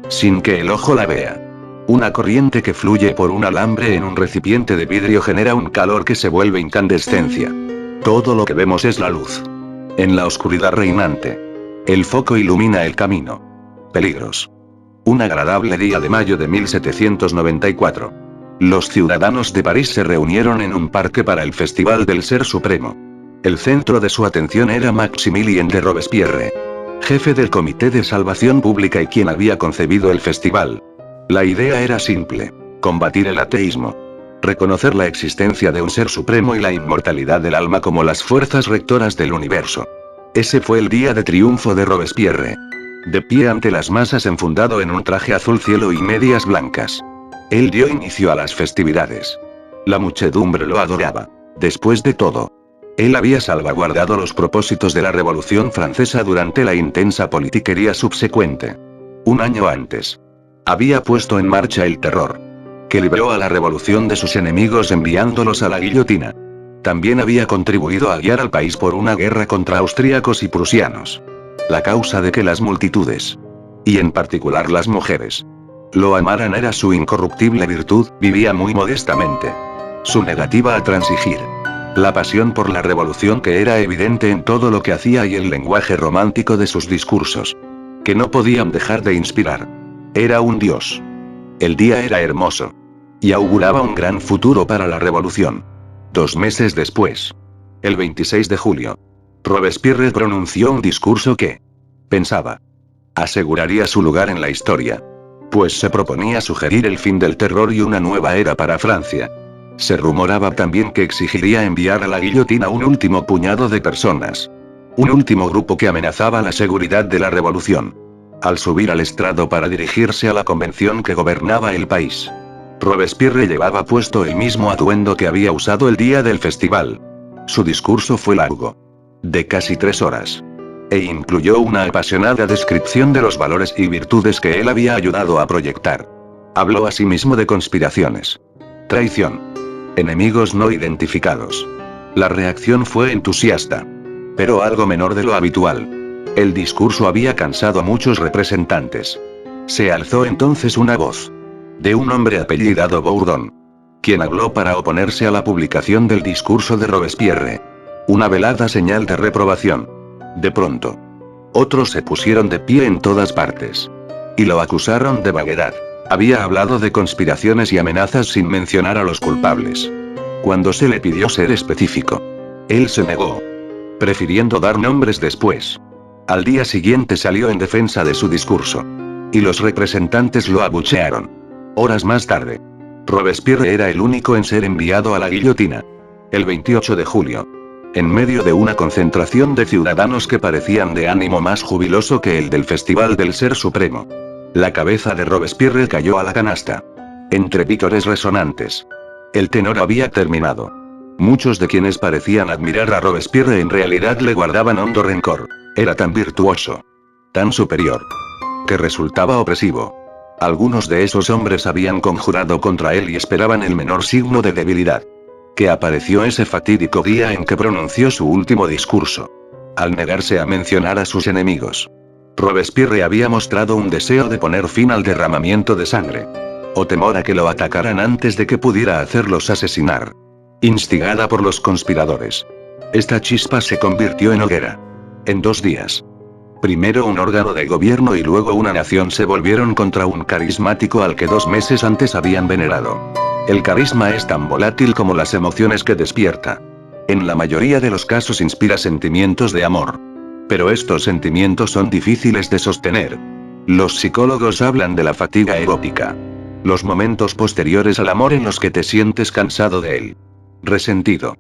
Sin que el ojo la vea. Una corriente que fluye por un alambre en un recipiente de vidrio genera un calor que se vuelve incandescencia. Todo lo que vemos es la luz. En la oscuridad reinante. El foco ilumina el camino. Peligros. Un agradable día de mayo de 1794. Los ciudadanos de París se reunieron en un parque para el Festival del Ser Supremo. El centro de su atención era Maximilien de Robespierre, jefe del Comité de Salvación Pública y quien había concebido el festival. La idea era simple: combatir el ateísmo. Reconocer la existencia de un ser supremo y la inmortalidad del alma como las fuerzas rectoras del universo. Ese fue el día de triunfo de Robespierre. De pie ante las masas enfundado en un traje azul cielo y medias blancas. Él dio inicio a las festividades. La muchedumbre lo adoraba. Después de todo, él había salvaguardado los propósitos de la Revolución Francesa durante la intensa politiquería subsecuente. Un año antes, había puesto en marcha el terror, que libró a la revolución de sus enemigos enviándolos a la guillotina. También había contribuido a guiar al país por una guerra contra austríacos y prusianos. La causa de que las multitudes, y en particular las mujeres, lo amaran era su incorruptible virtud. Vivía muy modestamente. Su negativa a transigir. La pasión por la revolución que era evidente en todo lo que hacía y el lenguaje romántico de sus discursos, que no podían dejar de inspirar. Era un dios. El día era hermoso. Y auguraba un gran futuro para la revolución. 2 meses después, el 26 de julio, Robespierre pronunció un discurso que, pensaba, aseguraría su lugar en la historia. Pues se proponía sugerir el fin del terror y una nueva era para Francia. Se rumoraba también que exigiría enviar a la guillotina un último puñado de personas. Un último grupo que amenazaba la seguridad de la revolución. Al subir al estrado para dirigirse a la convención que gobernaba el país, Robespierre llevaba puesto el mismo atuendo que había usado el día del festival. Su discurso fue largo, de casi 3 horas. E incluyó una apasionada descripción de los valores y virtudes que él había ayudado a proyectar. Habló asimismo de conspiraciones, traición, enemigos no identificados. La reacción fue entusiasta, pero algo menor de lo habitual. El discurso había cansado a muchos representantes. Se alzó entonces una voz, de un hombre apellidado Bourdon, quien habló para oponerse a la publicación del discurso de Robespierre. Una velada señal de reprobación. De pronto, otros se pusieron de pie en todas partes. Y lo acusaron de vaguedad. Había hablado de conspiraciones y amenazas sin mencionar a los culpables. Cuando se le pidió ser específico, él se negó, prefiriendo dar nombres después. Al día siguiente salió en defensa de su discurso. Y los representantes lo abuchearon. Horas más tarde, Robespierre era el único en ser enviado a la guillotina. El 28 de julio, en medio de una concentración de ciudadanos que parecían de ánimo más jubiloso que el del Festival del Ser Supremo, la cabeza de Robespierre cayó a la canasta. Entre vítores resonantes. El tenor había terminado. Muchos de quienes parecían admirar a Robespierre en realidad le guardaban hondo rencor. Era tan virtuoso, tan superior, que resultaba opresivo. Algunos de esos hombres habían conjurado contra él y esperaban el menor signo de debilidad. Que apareció ese fatídico día en que pronunció su último discurso. Al negarse a mencionar a sus enemigos. Robespierre había mostrado un deseo de poner fin al derramamiento de sangre. O temor a que lo atacaran antes de que pudiera hacerlos asesinar. Instigada por los conspiradores. Esta chispa se convirtió en hoguera. En 2 días. Primero un órgano de gobierno y luego una nación se volvieron contra un carismático al que 2 meses antes habían venerado. El carisma es tan volátil como las emociones que despierta. En la mayoría de los casos inspira sentimientos de amor. Pero estos sentimientos son difíciles de sostener. Los psicólogos hablan de la fatiga erótica. Los momentos posteriores al amor en los que te sientes cansado de él. Resentido.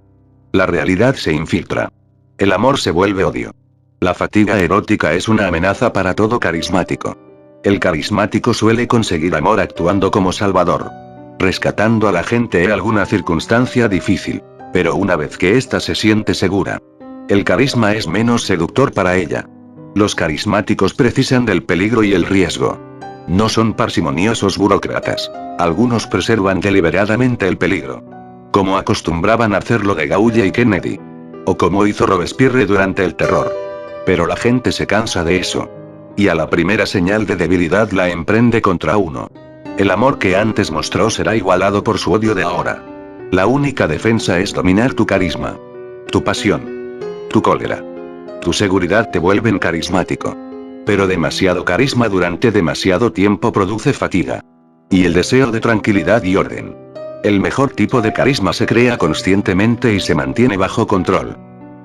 La realidad se infiltra. El amor se vuelve odio. La fatiga erótica es una amenaza para todo carismático. El carismático suele conseguir amor actuando como salvador. Rescatando a la gente en alguna circunstancia difícil. Pero una vez que ésta se siente segura, el carisma es menos seductor para ella. Los carismáticos precisan del peligro y el riesgo. No son parsimoniosos burócratas. Algunos preservan deliberadamente el peligro. Como acostumbraban a hacerlo de Gaulle y Kennedy. O como hizo Robespierre durante el terror. Pero la gente se cansa de eso. Y a la primera señal de debilidad la emprende contra uno. El amor que antes mostró será igualado por su odio de ahora. La única defensa es dominar tu carisma. Tu pasión. Tu cólera. Tu seguridad te vuelven carismático. Pero demasiado carisma durante demasiado tiempo produce fatiga. Y el deseo de tranquilidad y orden. El mejor tipo de carisma se crea conscientemente y se mantiene bajo control.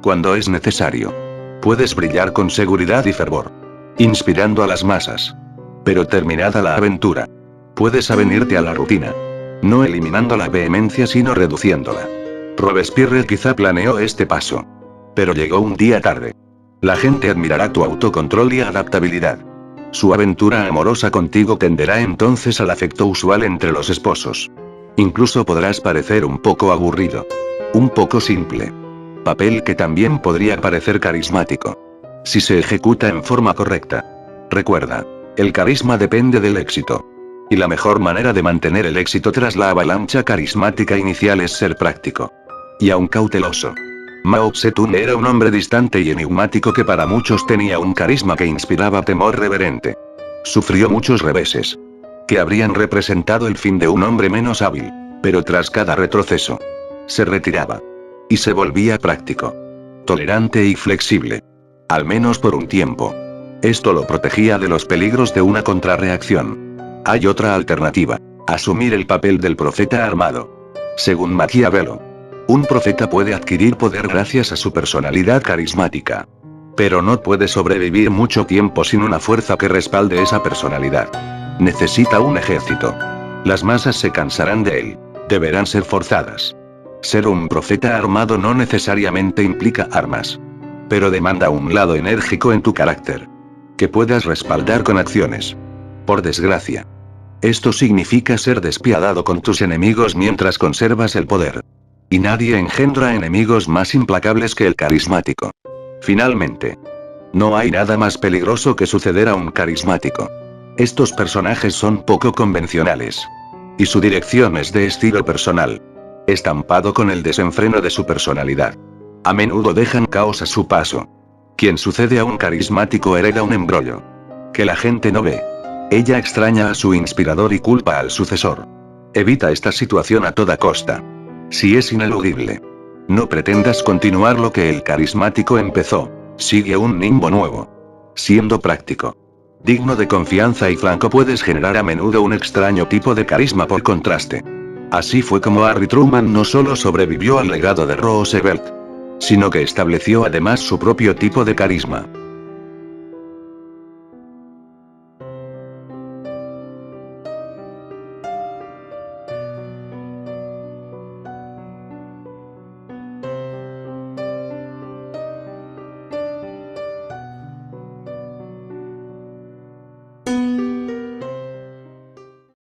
Cuando es necesario. Puedes brillar con seguridad y fervor. Inspirando a las masas. Pero terminada la aventura. Puedes avenirte a la rutina. No eliminando la vehemencia sino reduciéndola. Robespierre quizá planeó este paso. Pero llegó un día tarde. La gente admirará tu autocontrol y adaptabilidad. Su aventura amorosa contigo tenderá entonces al afecto usual entre los esposos. Incluso podrás parecer un poco aburrido. Un poco simple. Papel que también podría parecer carismático. Si se ejecuta en forma correcta. Recuerda, el carisma depende del éxito. Y la mejor manera de mantener el éxito tras la avalancha carismática inicial es ser práctico. Y aún cauteloso. Mao Zedong era un hombre distante y enigmático que para muchos tenía un carisma que inspiraba temor reverente. Sufrió muchos reveses. Que habrían representado el fin de un hombre menos hábil. Pero tras cada retroceso. Se retiraba. Y se volvía práctico. Tolerante y flexible. Al menos por un tiempo. Esto lo protegía de los peligros de una contrarreacción. Hay otra alternativa. Asumir el papel del profeta armado. Según Maquiavelo. Un profeta puede adquirir poder gracias a su personalidad carismática. Pero no puede sobrevivir mucho tiempo sin una fuerza que respalde esa personalidad. Necesita un ejército. Las masas se cansarán de él. Deberán ser forzadas. Ser un profeta armado no necesariamente implica armas. Pero demanda un lado enérgico en tu carácter. Que puedas respaldar con acciones. Por desgracia. Esto significa ser despiadado con tus enemigos mientras conservas el poder. Y nadie engendra enemigos más implacables que el carismático. Finalmente. No hay nada más peligroso que suceder a un carismático. Estos personajes son poco convencionales. Y su dirección es de estilo personal. Estampado con el desenfreno de su personalidad. A menudo dejan caos a su paso. Quien sucede a un carismático hereda un embrollo. Que la gente no ve. Ella extraña a su inspirador y culpa al sucesor. Evita esta situación a toda costa. Si es ineludible. No pretendas continuar lo que el carismático empezó. Sigue un nimbo nuevo. Siendo práctico. Digno de confianza y franco puedes generar a menudo un extraño tipo de carisma por contraste. Así fue como Harry Truman no solo sobrevivió al legado de Roosevelt. Sino que estableció además su propio tipo de carisma.